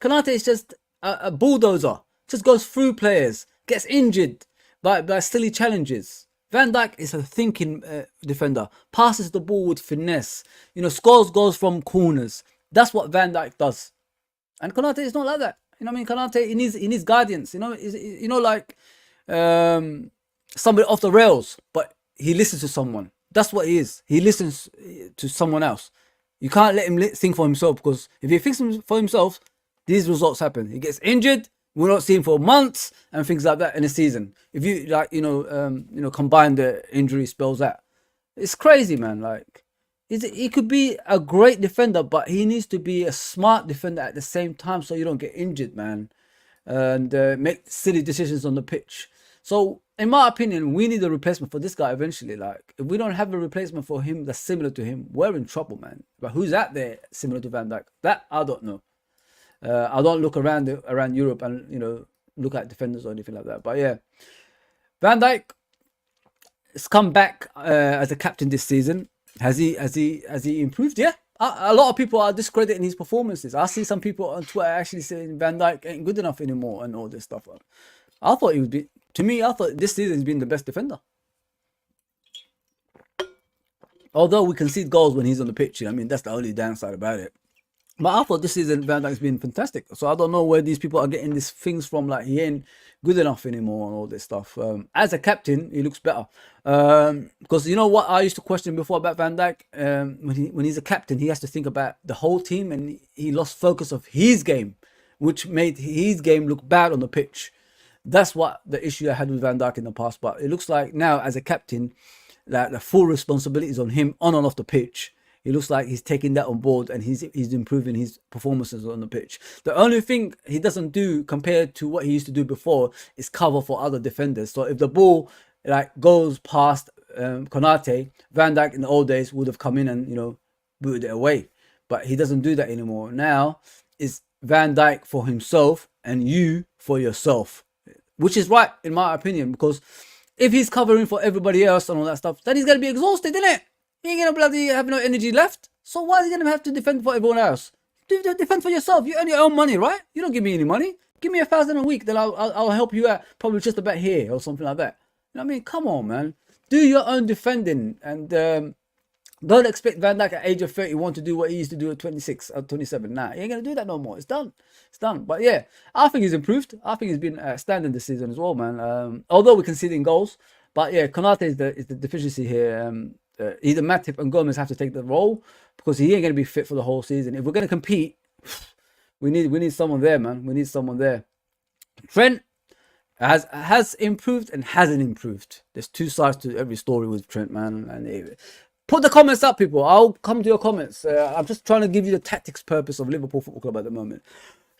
A: Konate is just a bulldozer. Just goes through players, gets injured by silly challenges. Van Dijk is a thinking defender, passes the ball with finesse, you know, scores goals from corners. That's what Van Dijk does. And Konate is not like that. You know what I mean? Konate, he needs guidance. You know, like somebody off the rails, but he listens to someone. That's what he is. He listens to someone else. You can't let him think for himself, because if he thinks for himself, these results happen. He gets injured. We're not seeing for months and things like that in a season. If you combine the injury spells out, it's crazy, man. Like, he could be a great defender, but he needs to be a smart defender at the same time, so you don't get injured, man, and make silly decisions on the pitch. So, in my opinion, we need a replacement for this guy eventually. Like, if we don't have a replacement for him that's similar to him, we're in trouble, man. But who's out there similar to Van Dijk? That I don't know. I don't look around Europe and, you know, look at defenders or anything like that. But yeah, Van Dijk has come back as a captain this season. Has he improved? Yeah. A lot of people are discrediting his performances. I see some people on Twitter actually saying Van Dijk ain't good enough anymore and all this stuff. I thought he would be. To me, I thought this season has been the best defender. Although we concede goals when he's on the pitch, I mean, that's the only downside about it. But I thought this season Van Dijk's been fantastic. So I don't know where these people are getting these things from, like he ain't good enough anymore and all this stuff. As a captain, he looks better. Because you know what I used to question before about Van Dijk? When he's a captain, he has to think about the whole team, and he lost focus of his game, which made his game look bad on the pitch. That's what the issue I had with Van Dijk in the past. But it looks like now, as a captain, that the full responsibility is on him on and off the pitch. It looks like he's taking that on board, and he's improving his performances on the pitch. The only thing he doesn't do compared to what he used to do before is cover for other defenders. So if the ball like goes past Konate, Van Dijk in the old days would have come in and, you know, booted it away. But he doesn't do that anymore. Now it's Van Dijk for himself and you for yourself, which is right in my opinion, because if he's covering for everybody else and all that stuff, then he's gonna be exhausted, isn't it? He ain't gonna bloody have no energy left. So why is he gonna have to defend for everyone else? Defend for yourself. You earn your own money, right? You don't give me any money. Give me $1,000 a week, then I'll help you out, probably just about here or something like that. You know what I mean? Come on, man. Do your own defending, and don't expect Van Dijk at age of 31 to do what he used to do at 26 or 27. Nah, he ain't gonna do that no more. It's done. It's done. But yeah, I think he's improved. I think he's been outstanding this season as well, man. Although we're conceding goals, but yeah, Konate is the deficiency here. Either Matip and Gomez have to take the role, because he ain't gonna be fit for the whole season. If we're gonna compete, we need someone there, man. We need someone there. Trent has improved and hasn't improved. There's two sides to every story with Trent, man. And put the comments up, people. I'll come to your comments. I'm just trying to give you the tactics purpose of Liverpool Football Club at the moment.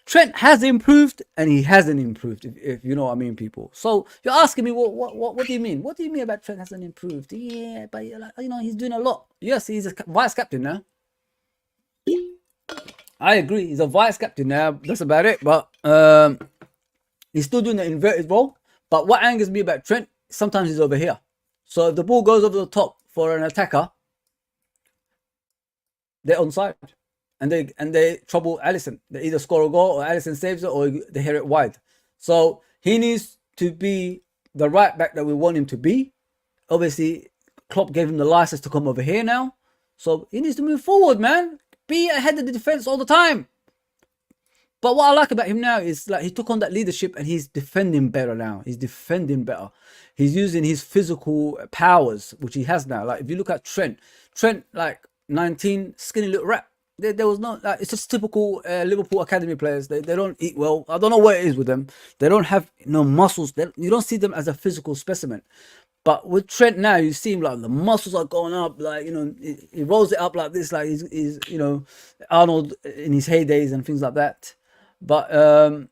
A: Trent has improved and he hasn't improved, if you know what I mean, people. So you're asking me, what do you mean? What do you mean about Trent hasn't improved? Yeah, but you know, he's doing a lot. Yes, he's a vice captain now. I agree, he's a vice captain now. That's about it. But he's still doing the inverted role. But what angers me about Trent, sometimes he's over here. So if the ball goes over the top for an attacker, they're onside. And they trouble Alisson. They either score a goal or Alisson saves it or they hear it wide. So he needs to be the right back that we want him to be. Obviously, Klopp gave him the license to come over here now. So he needs to move forward, man. Be ahead of the defense all the time. But what I like about him now is like he took on that leadership and he's defending better now. He's defending better. He's using his physical powers, which he has now. Like if you look at Trent, like 19, skinny little rat. There was no, like, it's just typical Liverpool academy players. They don't eat well. I don't know what it is with them. They don't have muscles. You don't see them as a physical specimen. But with Trent now, you see him like the muscles are going up. Like, you know, he rolls it up like this. Like he's you know, Arnold in his heydays and things like that. But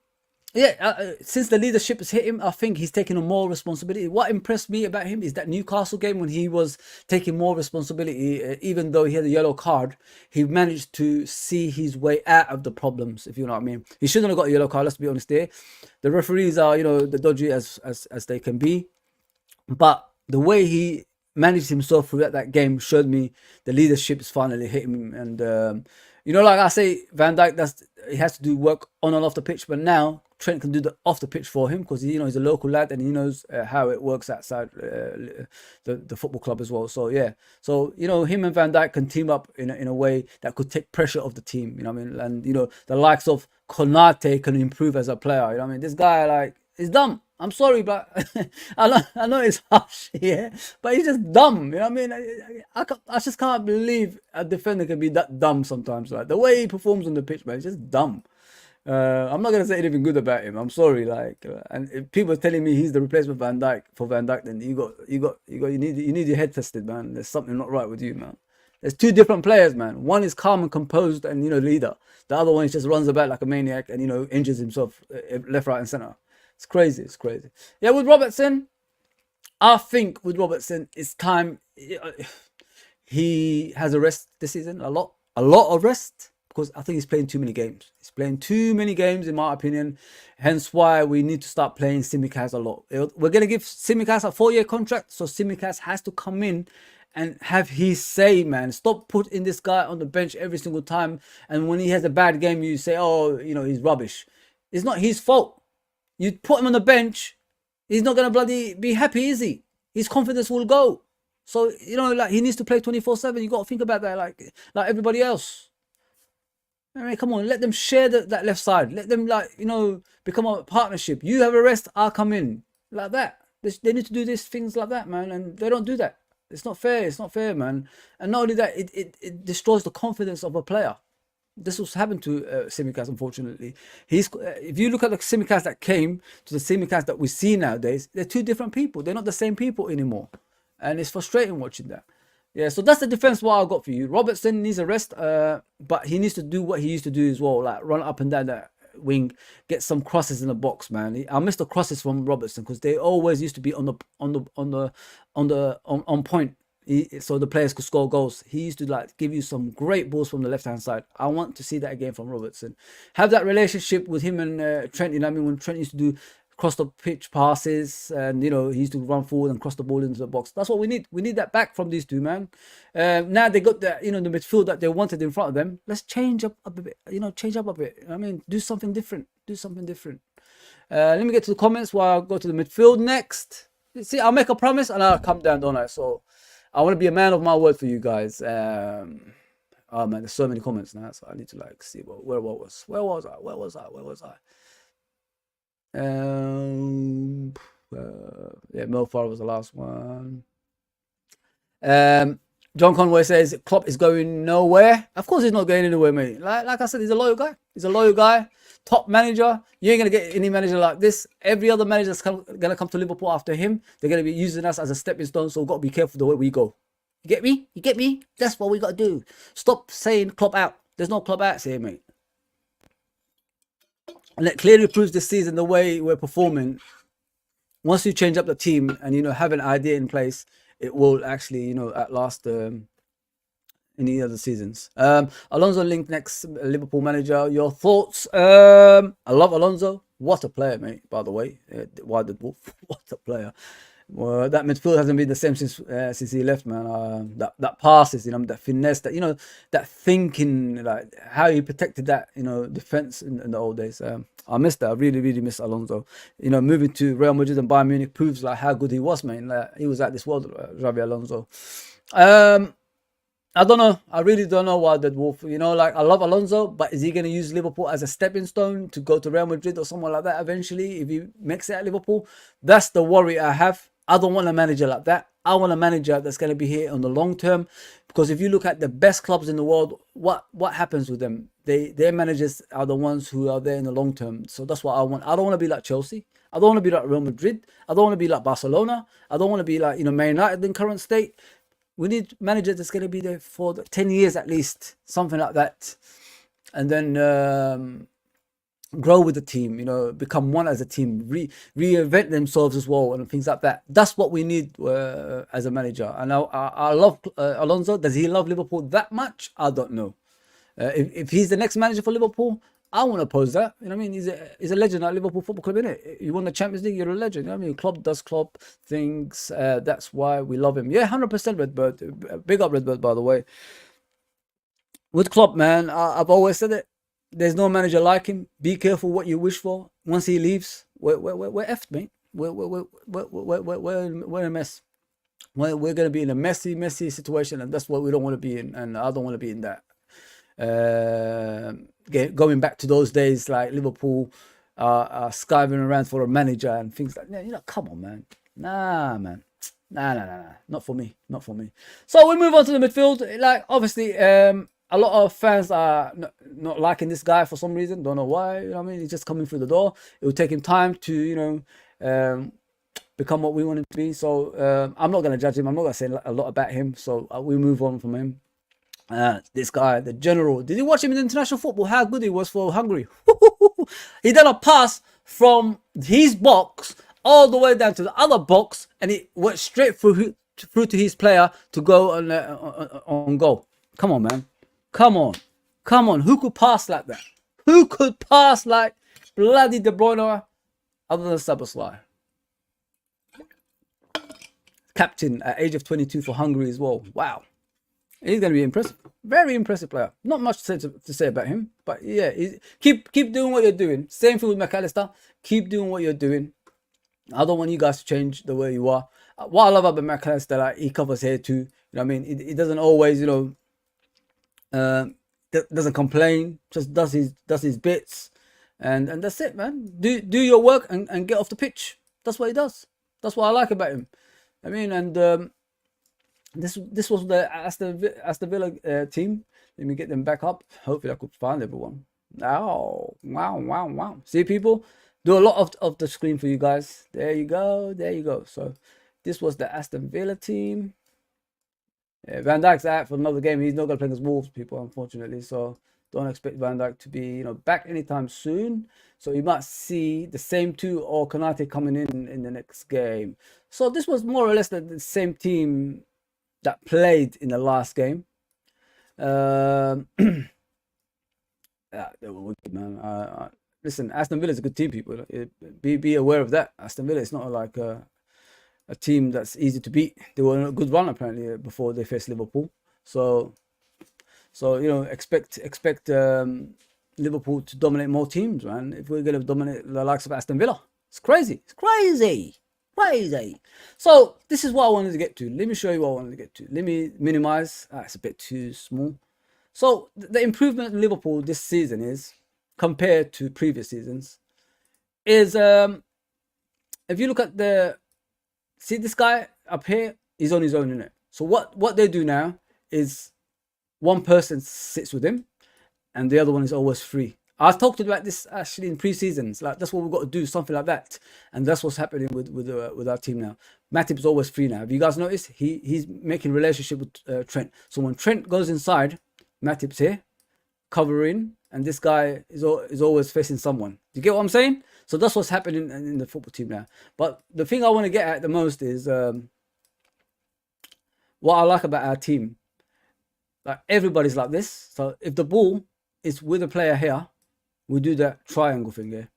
A: yeah, since the leadership has hit him, I think he's taking on more responsibility. What impressed me about him is that Newcastle game when he was taking more responsibility, even though he had a yellow card, he managed to see his way out of the problems, if you know what I mean. He shouldn't have got a yellow card, let's be honest there. The referees are, you know, the dodgy as they can be. But the way he managed himself throughout that game showed me the leadership is finally hitting him. And, you know, like I say, Van Dijk, he has to do work on and off the pitch. But now Trent can do the off the pitch for him because, you know, he's a local lad and he knows how it works outside the football club as well. So, yeah. So, you know, him and Van Dijk can team up in a way that could take pressure off the team. You know what I mean? And, you know, the likes of Konate can improve as a player. You know what I mean? This guy, like, is dumb. I'm sorry, but I know it's harsh, yeah, but he's just dumb. You know what I mean? I just can't believe a defender can be that dumb sometimes. Like the way he performs on the pitch, man, it's just dumb. I'm not gonna say anything good about him. I'm sorry, like, and if people are telling me he's the replacement for Van Dijk, then you need your head tested, man. There's something not right with you, man. There's two different players, man. One is calm and composed and, you know, leader. The other one just runs about like a maniac and, you know, injures himself left, right, and center. It's crazy. It's crazy. Yeah, with Robertson, I think with Robertson, it's time. He has a rest this season, a lot of rest, because I think he's playing too many games. He's playing too many games, in my opinion. Hence why we need to start playing Tsimikas a lot. We're going to give Tsimikas a 4-year contract, so Tsimikas has to come in and have his say, man. Stop putting this guy on the bench every single time. And when he has a bad game, you say, oh, you know, he's rubbish. It's not his fault. You put him on the bench, he's not going to bloody be happy, is he? His confidence will go. So, you know, like he needs to play 24/7. You got to think about that like everybody else. I mean, come on, let them share that left side. Let them, like, you know, become a partnership. You have a rest, I'll come in. Like that. They need to do these things like that, man. And they don't do that. It's not fair. It's not fair, man. And not only that, it destroys the confidence of a player. This was happened to Tsimikas, unfortunately. If you look at the Tsimikas that came to the Tsimikas that we see nowadays, they're two different people. They're not the same people anymore. And it's frustrating watching that. Yeah, so that's the defense what I got for you. Robertson needs a rest, but he needs to do what he used to do as well, like run up and down that wing, get some crosses in the box, man. I missed the crosses from Robertson because they always used to be on point. So the players could score goals. He used to like give you some great balls from the left hand side. I want to see that again from Robertson. Have that relationship with him and Trent. You know what I mean? When Trent used to do cross the pitch passes and, you know, he used to run forward and cross the ball into the box. That's what we need. We need that back from these two, man. Now they got that, you know, the midfield that they wanted in front of them. Let's change up a bit. You know, change up a bit. I mean, do something different. Do something different. Let me get to the comments while I go to the midfield next. See, I'll make a promise and I'll come down, don't I? So I want to be a man of my word for you guys. Oh man, there's so many comments now, so I need to like see where was I? Yeah, Mo Farah was the last one. John Conway says Klopp is going nowhere. Of course he's not going anywhere, mate. Like I said, he's a loyal guy. He's a loyal guy. Top manager. You ain't going to get any manager like this. Every other manager that's going to come to Liverpool after him, they're going to be using us as a stepping stone, so we've got to be careful the way we go. You get me? You get me? That's what we got to do. Stop saying Klopp out. There's no Klopp out here, mate. And it clearly proves this season the way we're performing. Once you change up the team and have an idea in place, it will actually outlast any other seasons. Alonso linked next Liverpool manager. Your thoughts? I love Alonso. What a player, mate. By the way, why the Wolf? What a player. Well, that midfield hasn't been the same since he left, man. That passes, that finesse, that thinking, like how he protected that, defense in the old days. I miss that. I really, really miss Alonso. Moving to Real Madrid and Bayern Munich proves like how good he was, man. Like, he was at this world, Xabi Alonso. I don't know. I really don't know why that Wolf. Like, I love Alonso, but is he going to use Liverpool as a stepping stone to go to Real Madrid or somewhere like that eventually if he makes it at Liverpool? That's the worry I have. I don't want a manager like that. I want a manager that's going to be here on the long term, because if you look at the best clubs in the world, what happens with them? Their managers are the ones who are there in the long term. So that's what I want. I don't want to be like Chelsea. I don't want to be like Real Madrid. I don't want to be like Barcelona. I don't want to be like Man United in current state. We need managers that's going to be there for 10 years at least, something like that, and then grow with the team. Become one as a team, reinvent themselves as well, and things like that. That's what we need as a manager. And I love Alonso. Does he love Liverpool that much? I don't know. If he's the next manager for Liverpool, I won't oppose that. I mean? He's a legend at Liverpool Football Club, innit? You won the Champions League, you're a legend. I mean? Club does club things. That's why we love him. Yeah, 100% Redbird. Big up Redbird, by the way. With Klopp, man, I've always said it. There's no manager like him. Be careful what you wish for. Once he leaves, we're effed, mate. We're in a mess. We're going to be in a messy situation, and that's what we don't want to be in. And I don't want to be in that. Going back to those days, like Liverpool skiving around for a manager and things like that. Come on, man. Nah, man. Nah. Not for me. So we move on to the midfield. Like, obviously, a lot of fans are not liking this guy for some reason. Don't know why. He's just coming through the door. It will take him time to, become what we want him to be. So I'm not going to judge him. I'm not going to say a lot about him. So we move on from him. This guy, the general. Did you watch him in international football? How good he was for Hungary. He did a pass from his box all the way down to the other box, and it went straight through to his player to go on goal. Come on, man. Come on. Who could pass like that? Who could pass like bloody De Bruyne other than Szoboszlai? Captain at age of 22 for Hungary as well. Wow. He's going to be impressive. Very impressive player. Not much to say about him. But yeah, keep doing what you're doing. Same thing with McAllister. Keep doing what you're doing. I don't want you guys to change the way you are. What I love about McAllister, like, he covers here too. He doesn't always, doesn't complain. Just does his bits. And that's it, man. Do your work and get off the pitch. That's what he does. That's what I like about him. This was the Aston Villa team. Let me get them back up. Hopefully I could find everyone. Oh, wow. See, people, do a lot of the screen for you guys. There you go. So this was the Aston Villa team. Yeah, Van Dijk's out for another game. He's not going to play against Wolves, people, unfortunately. So don't expect Van Dijk to be back anytime soon. So you might see the same two or Konate coming in the next game. So this was more or less the same team that played in the last game. Yeah, they were wicked, man. Listen, Aston Villa is a good team, people. Be aware of that. Aston Villa is not like a team that's easy to beat. They were on a good run apparently before they faced Liverpool. So expect Liverpool to dominate more teams, man. If we're gonna dominate the likes of Aston Villa, it's crazy. So this is what I wanted to get to. Let me show you what I wanted to get to. Let me minimize. It's a bit too small. So the improvement in Liverpool this season is, compared to previous seasons, is if you look at see this guy up here, he's on his own, innit? So what they do now is one person sits with him and the other one is always free. I've talked about this actually in pre-seasons. Like, that's what we've got to do, something like that. And that's what's happening with our team now. Matip's always free now. Have you guys noticed? He's making a relationship with Trent. So when Trent goes inside, Matip's here, covering and this guy is always facing someone. Do you get what I'm saying? So that's what's happening in the football team now. But the thing I want to get at the most is what I like about our team. Like everybody's like this. So if the ball is with a player here, we do that triangle thing there.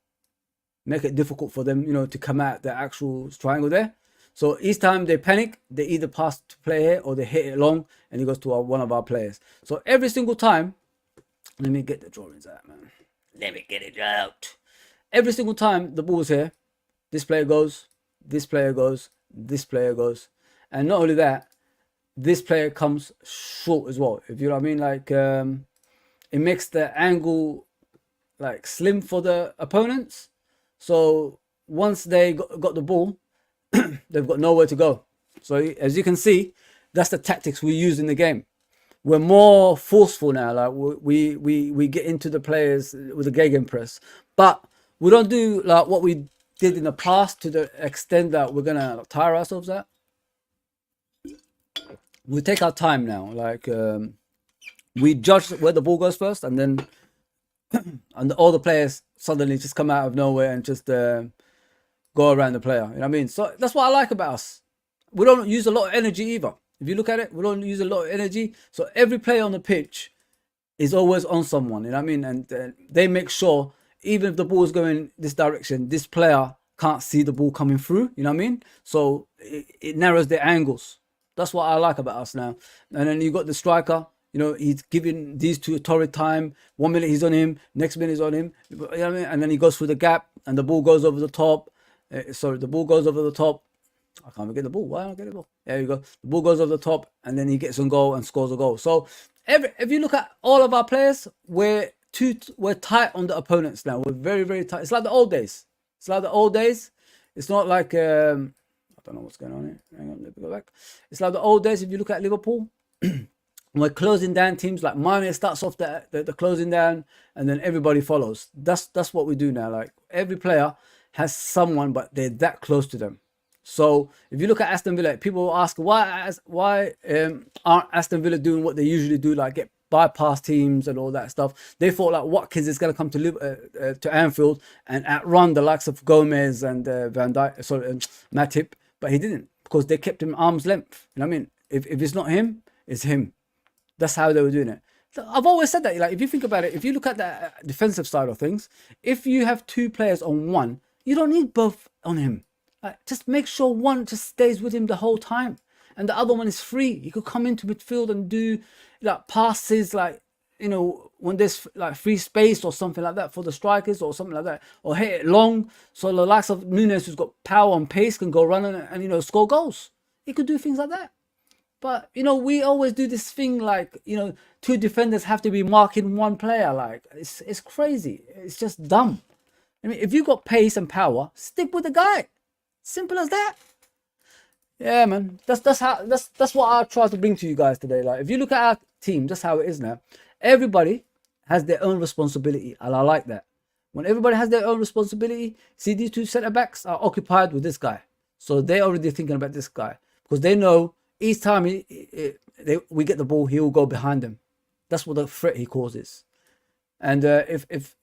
A: Make it difficult for them, to come out the actual triangle there. So each time they panic, they either pass to play here or they hit it long and it goes to one of our players. So every single time, let me get the drawings out, man. Let me get it out. Every single time the ball's here, this player goes, this player goes, this player goes. And not only that, this player comes short as well. If you know what I mean, like it makes the angle like slim for the opponents. So once they got the ball, they've got nowhere to go. So as you can see, that's the tactics we use in the game. We're more forceful now. Like we get into the players with the gegenpress, but we don't do like what we did in the past to the extent that we're gonna tire ourselves out. We take our time now. Like we judge where the ball goes first, and then and all the players suddenly just come out of nowhere and just go around the player. You know what I mean? So that's what I like about us. We don't use a lot of energy either. If you look at it, we don't use a lot of energy. So every player on the pitch is always on someone. You know what I mean? And they make sure, even if the ball is going this direction, this player can't see the ball coming through. You know what I mean? So it narrows their angles. That's what I like about us now. And then you got the striker. He's giving these two a torrid time. 1 minute he's on him, next minute he's on him. You know what I mean? And then he goes through the gap and the ball goes over the top. The ball goes over the top. I can't even get the ball. Why don't I get the ball? There you go. The ball goes over the top and then he gets on goal and scores a goal. So if you look at all of our players, we're tight on the opponents now. We're very, very tight. It's like the old days. It's not like I don't know what's going on here. Hang on, let me go back. It's like the old days. If you look at Liverpool, we're closing down teams. Like Mane starts off the closing down, and then everybody follows. That's what we do now. Like every player has someone, but they're that close to them. So if you look at Aston Villa, people will ask why aren't Aston Villa doing what they usually do, like get bypass teams and all that stuff. They thought like Watkins is going to come to Anfield and outrun the likes of Gomez and Van Dijk, Matip, but he didn't, because they kept him arm's length. You know what I mean? If it's not him, it's him. That's how they were doing it. I've always said that. Like if you think about it, if you look at the defensive side of things, if you have two players on one, you don't need both on him. Like, just make sure one just stays with him the whole time, and the other one is free. He could come into midfield and do like passes, like when there's like free space or something like that for the strikers or something like that, or hit it long. So the likes of Nunes, who's got power and pace, can go run and score goals. He could do things like that. But we always do this thing like two defenders have to be marking one player. Like it's crazy. It's just dumb. I mean, if you got pace and power, stick with the guy. Simple as that. Yeah, man. That's what I try to bring to you guys today. Like if you look at our team, that's how it is now. Everybody has their own responsibility, and I like that. When everybody has their own responsibility, see, these two centre backs are occupied with this guy, so they're already thinking about this guy, because they know each time we get the ball, he will go behind them. That's what the threat he causes. And if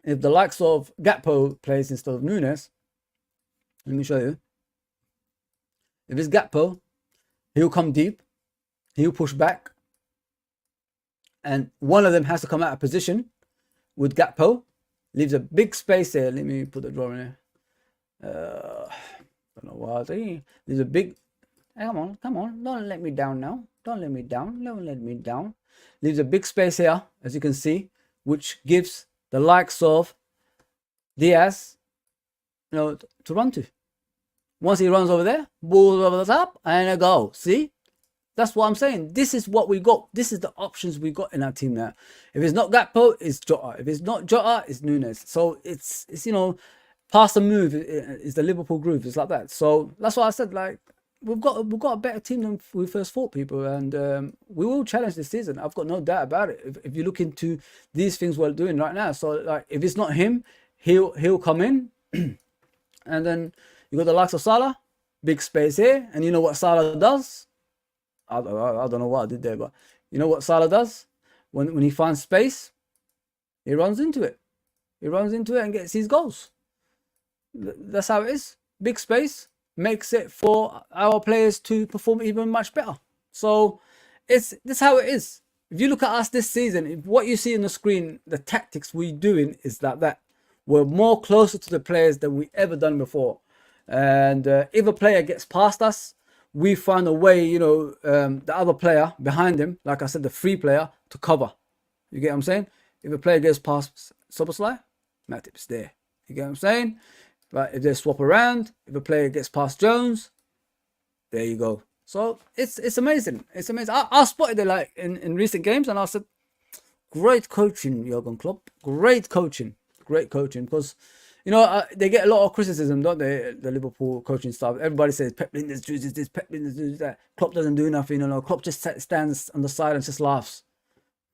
A: the likes of Gakpo plays instead of Nunes, let me show you. If it's Gakpo, he'll come deep, he'll push back, and one of them has to come out of position with Gakpo, leaves a big space there. Let me put the draw in there. Don't know why. There's a big. Come on, don't let me down now. Don't let me down. Leaves a big space here, as you can see, which gives the likes of Diaz, to run to. Once he runs over there, ball over the top, and a goal. See? That's what I'm saying. This is what we got. This is the options we got in our team now. If it's not Gakpo, it's Jota. If it's not Jota, it's Nunes. So it's pass and move is the Liverpool groove. It's like that. So that's why I said, like, we've got a better team than we first thought, people, and we will challenge this season. I've got no doubt about it. If you look into these things we're doing right now, so like if it's not him, he'll come in, and then you got the likes of Salah, big space here, and you know what Salah does? I don't know what I did there, but you know what Salah does when he finds space? He runs into it. He runs into it and gets his goals. That's how it is. Big space makes it for our players to perform even much better. So that's how it is. If you look at us this season, if what you see on the screen, the tactics we're doing is like that. We're more closer to the players than we ever done before. And if a player gets past us, we find a way, you know, the other player behind him, like I said, the free player, to cover. You get what I'm saying? If a player gets past Soboslai, Matip's there. You get what I'm saying? But if they swap around, if a player gets past Jones, there you go. So it's amazing. It's amazing. I spotted it like in recent games, and I said, great coaching, Jurgen Klopp. Great coaching. Great coaching. Because, you know, they get a lot of criticism, don't they? The Liverpool coaching staff. Everybody says Pep Linders does this, Pep Linders does that. Klopp doesn't do nothing. You know, Klopp just stands on the side and just laughs.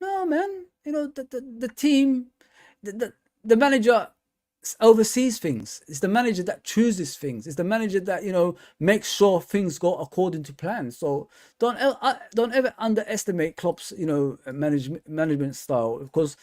A: No, man. You know, the team, the manager oversees things. It's the manager that chooses things. It's the manager that, you know, makes sure things go according to plan. So don't ever underestimate Klopp's, you know, management style. Because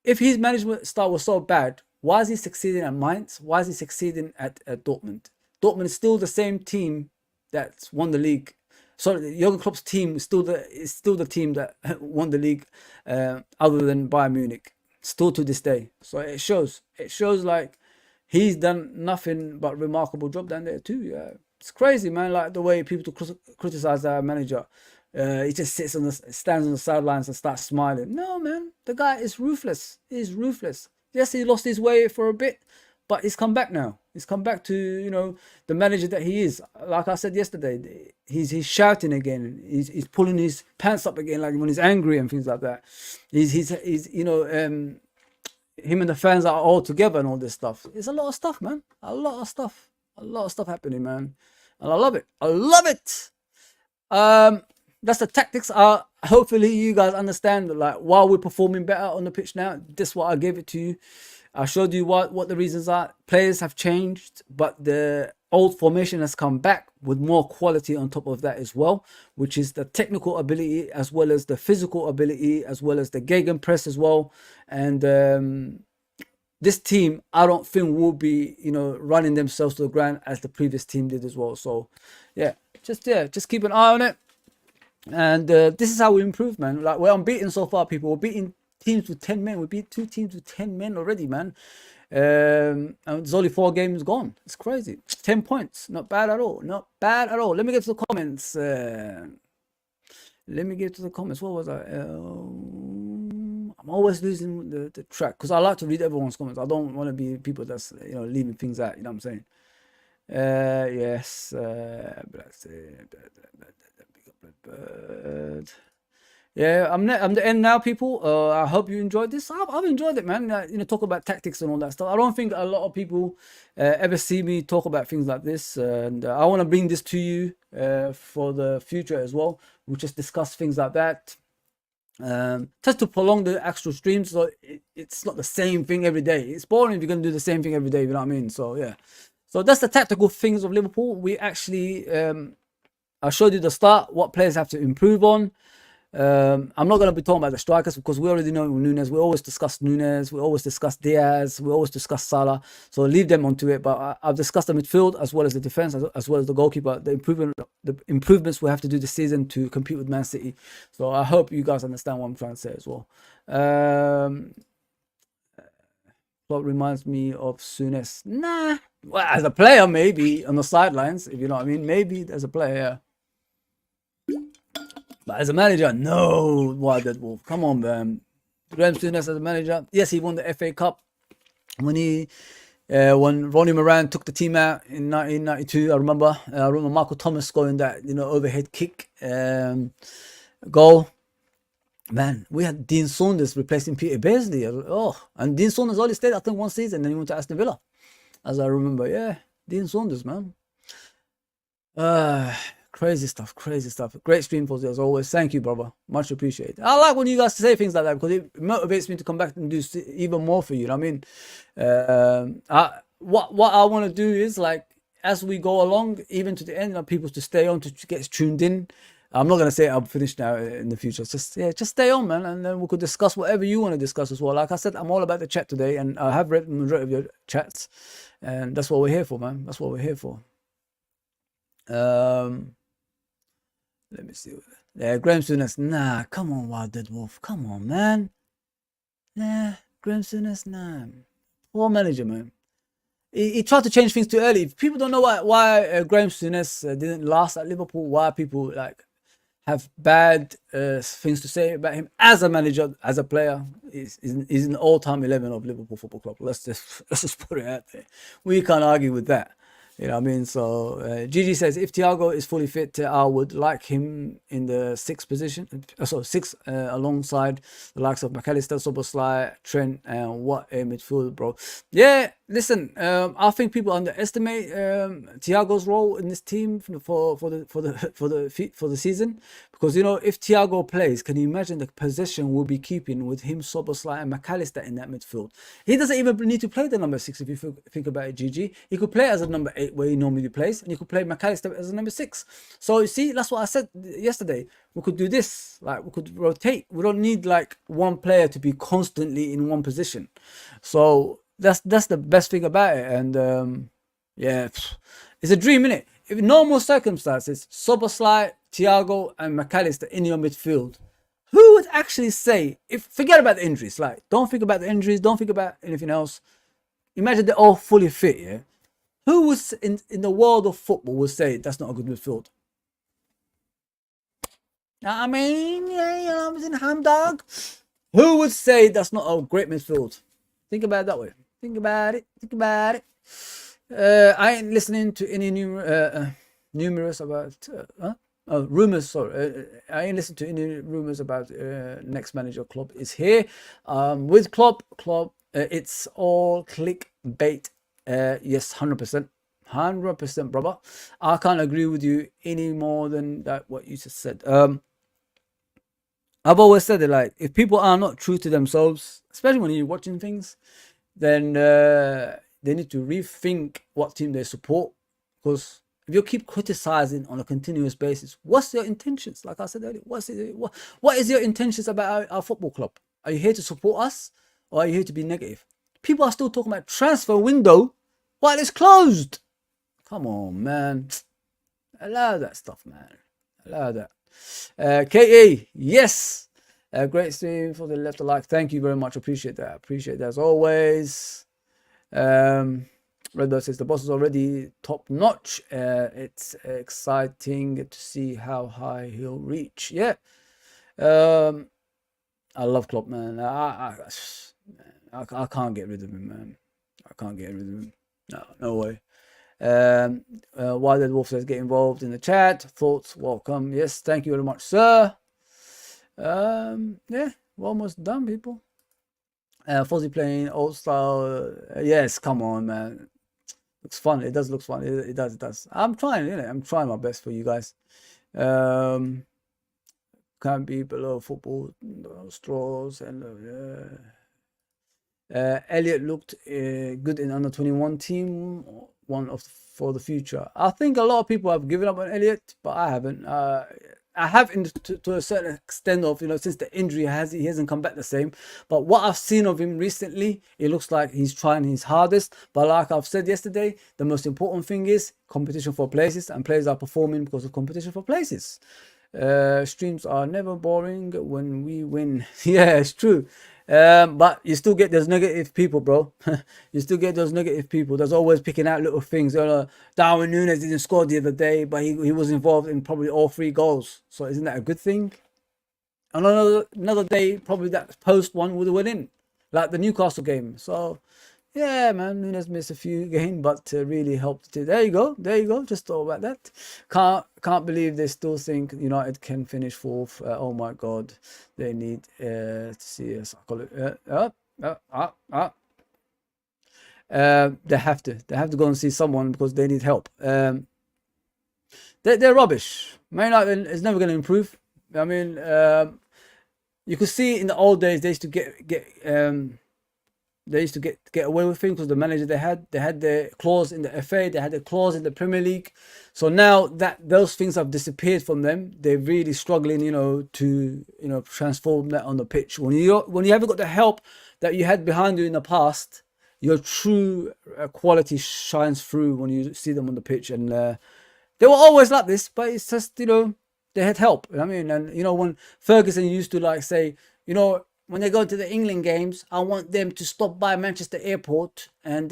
A: if his management style was so bad, why is he succeeding at Mainz? Why is he succeeding at Dortmund? Dortmund is still the same team that's won the league. Sorry, Jurgen Klopp's team is still the team that won the league, other than Bayern Munich, still to this day. So it shows like he's done nothing but remarkable job down there too. Yeah, it's crazy, man. Like the way people criticize our manager, he just stands on the sidelines and starts smiling. No, man, the guy is ruthless. He's ruthless. Yes, he lost his way for a bit, but he's come back now. He's come back to, you know, the manager that he is. Like I said yesterday, he's shouting again. He's pulling his pants up again, like when he's angry and things like that. He's you know, him and the fans are all together and all this stuff. It's a lot of stuff, man. A lot of stuff happening, man. And I love it. I love it. That's the tactics. Hopefully you guys understand that, like, while we're performing better on the pitch now, this is what I gave it to you. I showed you what the reasons are. Players have changed, but the old formation has come back with more quality on top of that as well, which is the technical ability as well as the physical ability as well as the gegenpress as well. And this team, I don't think will be, you know, running themselves to the ground as the previous team did as well. So yeah, just keep an eye on it. And this is how we improve, man. Like, we're unbeaten so far, people. We're beating teams with 10 men. We beat 2 teams with 10 men already, man. And there's only 4 games gone. It's crazy. 10 points. Not bad at all. Not bad at all. Let me get to the comments. What was I? I'm always losing the track because I like to read everyone's comments. I don't want to be people that's, you know, leaving things out. You know what I'm saying? Yes. Yeah, I'm the end now, people. I hope you enjoyed this. I've enjoyed it, man. You know, talk about tactics and all that stuff. I don't think a lot of people ever see me talk about things like this, and I want to bring this to you for the future as well. We'll just discuss things like that, just to prolong the actual stream, so it's not the same thing every day. It's boring if you're gonna do the same thing every day. You know what I mean? So yeah. So that's the tactical things of Liverpool. We actually, I showed you the start, what players have to improve on. I'm not going to be talking about the strikers because we already know Nunes. We always discuss Nunes. We always discuss Diaz. We always discuss Salah. So leave them onto it. But I've discussed the midfield as well as the defense, as well as the goalkeeper. The improvements we have to do this season to compete with Man City. So I hope you guys understand what I'm trying to say as well. What reminds me of Souness? Nah. Well, as a player, maybe on the sidelines, if you know what I mean. Maybe as a player, yeah. But as a manager, no. Why that Wolf? Come on, man. Graham Souness as a manager. Yes, he won the FA Cup when Ronnie Moran took the team out in 1992. I remember Michael Thomas scoring that, you know, overhead kick goal. Man, we had Dean Saunders replacing Peter Beardsley. Oh, and Dean Saunders only stayed, I think, 1 season, then he went to Aston Villa, as I remember. Yeah, Dean Saunders, man. Crazy stuff. Great stream for you as always. Thank you, brother. Much appreciated. I like when you guys say things like that because it motivates me to come back and do even more for you. You know what I mean? What I want to do is, like, as we go along, even to the end, people to stay on, to get tuned in. I'm not gonna say I'm finished now in the future. Just just stay on, man, and then we could discuss whatever you want to discuss as well. Like I said, I'm all about the chat today, and I have read the majority of your chats, and that's what we're here for, man. That's what we're here for. Let me see. Yeah, Graham Souness. Nah, come on, Wild Dead Wolf. Come on, man. Nah, Graham Souness. Nah, poor manager, man. He tried to change things too early. People don't know why Graham Souness didn't last at Liverpool. Why people like have bad things to say about him as a manager, as a player. He's an all-time 11 of Liverpool Football Club. Let's just put it out there. We can't argue with that. You know what I mean? So Gigi says, if Thiago is fully fit, I would like him in the sixth position. Six alongside the likes of McAllister, Szoboszlai, Trent, and what a midfield, bro. Yeah, listen, I think people underestimate Thiago's role in this team for the season, because you know, if Thiago plays, can you imagine the possession we'll be keeping with him, Szoboszlai, and McAllister in that midfield? He doesn't even need to play the number 6 if you think about it, GG. He could play as a number 8 where he normally plays, and you could play McAllister as a number 6. So you see, that's what I said yesterday. We could do this, like we could rotate. We don't need like one player to be constantly in one position. So that's the best thing about it. And yeah, it's a dream, innit? If in normal circumstances, Szoboszlai, Thiago, and McAllister in your midfield, who would actually say, if forget about the injuries, like don't think about the injuries, don't think about anything else. Imagine they're all fully fit, yeah? Who was in the world of football would say that's not a good midfield? I mean, yeah, you know, I was in ham dog. Who would say that's not a great midfield? Think about it that way. Think about it. Think about it. I ain't listening to any numerous about rumors. Sorry, I ain't listening to any rumors about next manager. Klopp is here. With Klopp, it's all clickbait. Yes, 100%. 100%, brother. I can't agree with you any more than that what you just said. I've always said it, like, if people are not true to themselves, especially when you're watching things, then they need to rethink what team they support. Because if you keep criticizing on a continuous basis, what's your intentions? Like I said earlier, what is your intentions about our football club? Are you here to support us, or are you here to be negative? People are still talking about transfer window while it's closed. Come on, man. Allow that stuff, man. Allow that. KA, yes. Great stream for the left a like. Thank you very much. Appreciate that. Appreciate that as always. Red Dot says the boss is already top notch. It's exciting to see how high he'll reach. Yeah. I love Klopp, man. I can't get rid of him, man. I can't get rid of him. No way. Why did Wolf says get involved in the chat? Thoughts, welcome. Yes, thank you very much, sir. Yeah, we're almost done, people. Fozzy playing old style. Yes, come on, man. Looks fun. It does look fun. It does. I'm trying, you know. I'm trying my best for you guys. Can't be below football straws and Elliot looked good in under 21 team. For the future. I think a lot of people have given up on Elliot, but I haven't. I have to a certain extent of, you know, since the injury he hasn't come back the same. But what I've seen of him recently, it looks like he's trying his hardest. But like I've said yesterday, the most important thing is competition for places, and players are performing because of competition for places. Streams are never boring when we win. Yeah, it's true. But you still get those negative people, bro. You still get those negative people. There's always picking out little things. Darwin Núñez didn't score the other day, but he was involved in probably all 3 goals. So isn't that a good thing? And another day, probably that post one would have went in, like the Newcastle game. So yeah, man, Núñez missed a few games, but really helped it. There you go. Just thought about that. Can't believe they still think United can finish 4th. Oh my God, they need to see us. I call it. They have to go and see someone because they need help. They're rubbish. Man United is never going to improve. I mean, you could see in the old days they used to get They used to get away with things because the manager they had their clause in the FA, they had their clause in the Premier League. So now that those things have disappeared from them, they're really struggling, to transform that on the pitch. When you haven't got the help that you had behind you in the past, your true quality shines through when you see them on the pitch. And they were always like this, but it's just they had help. I mean, and when Ferguson used to like say, when they go to the England games, I want them to stop by Manchester Airport and,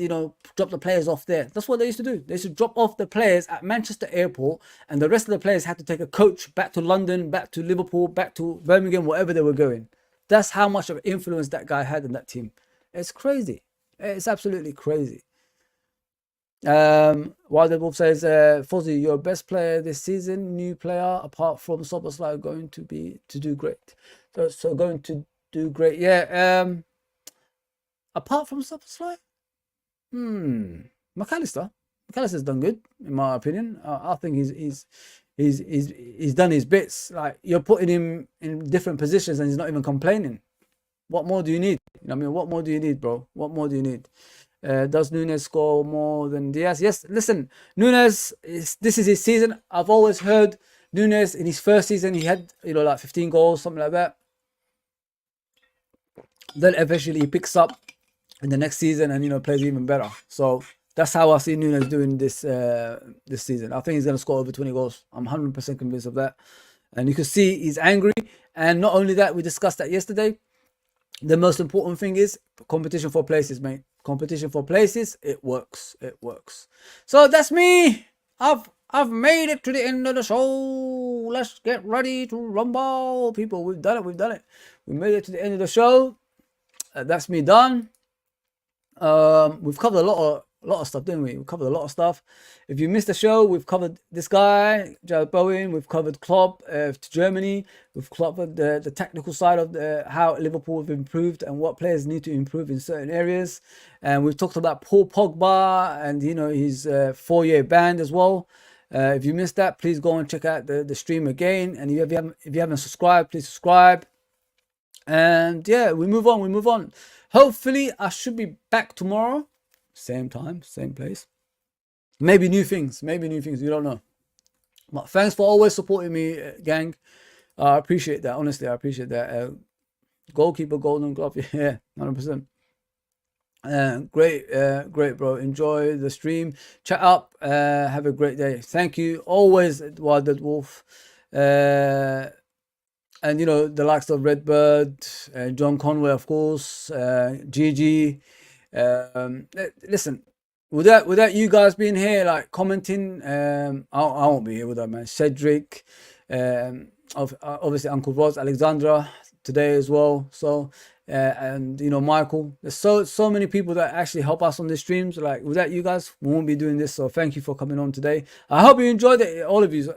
A: drop the players off there. That's what they used to do. They used to drop off the players at Manchester Airport, and the rest of the players had to take a coach back to London, back to Liverpool, back to Birmingham, wherever they were going. That's how much of influence that guy had in that team. It's crazy. It's absolutely crazy. Wild Wolf says, Fozzy, your best player this season, new player, apart from Soboslai, going to do great. So going to do great, yeah. Apart from Soboslai, McAllister's done good in my opinion. I think he's done his bits. Like, you're putting him in different positions and he's not even complaining. What more do you need? What more do you need, bro? What more do you need? Does Nunes score more than Diaz? Yes. Listen, Nunes this is his season. I've always heard Nunes in his first season he had like 15 goals, something like that. Then eventually he picks up in the next season and plays even better. So that's how I see Nunes doing this season. I think he's gonna score over 20 goals. I'm 100% convinced of that. And you can see he's angry. And not only that, we discussed that yesterday. The most important thing is competition for places, mate. Competition for places. It works. It works. So that's me. I've made it to the end of the show. Let's get ready to rumble, people. We've done it. We've done it. We made it to the end of the show. That's me done. We've covered a lot of stuff, didn't we? We covered a lot of stuff. If you missed the show, we've covered this guy, Jared Bowen. We've covered Klopp to Germany. We've covered the technical side of how Liverpool have improved and what players need to improve in certain areas. And we've talked about Paul Pogba and his 4-year ban as well. If you missed that, please go and check out the stream again. And if you haven't subscribed, please subscribe. And yeah, we move on. Hopefully, I should be back tomorrow. Same time, same place. Maybe new things. We don't know. But thanks for always supporting me, gang. I appreciate that. Honestly, I appreciate that. Goalkeeper, Golden Glove. Yeah, 100%. Great, bro. Enjoy the stream. Chat up. Have a great day. Thank you. Always, Wild Wolf. And the likes of Redbird, John Conway, of course, Gigi. Listen, without you guys being here, like commenting, I won't be here without, man. Cedric, obviously Uncle Ross, Alexandra today as well. So and Michael. There's so many people that actually help us on the streams. Like, without you guys, we won't be doing this. So thank you for coming on today. I hope you enjoyed it, all of you,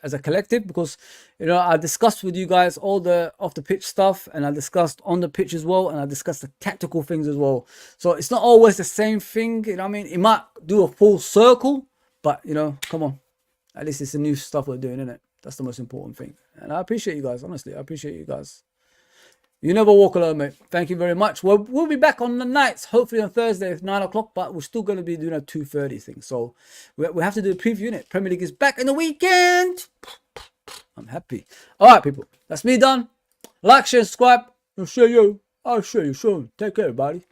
A: as a collective, because I discussed with you guys all the off the pitch stuff, and I discussed on the pitch as well, and I discussed the tactical things as well. So it's not always the same thing. It might do a full circle, but come on, at least it's the new stuff we're doing, isn't it? That's the most important thing. And I appreciate you guys. Honestly, I appreciate you guys. You never walk alone, mate. Thank you very much. We'll be back on the nights, hopefully on Thursday at 9 o'clock, but we're still going to be doing a 2:30 thing. So we have to do a preview in it. Premier League is back in the weekend. I'm happy. All right, people. That's me done. Like, share, subscribe. I'll show you soon. Take care, everybody.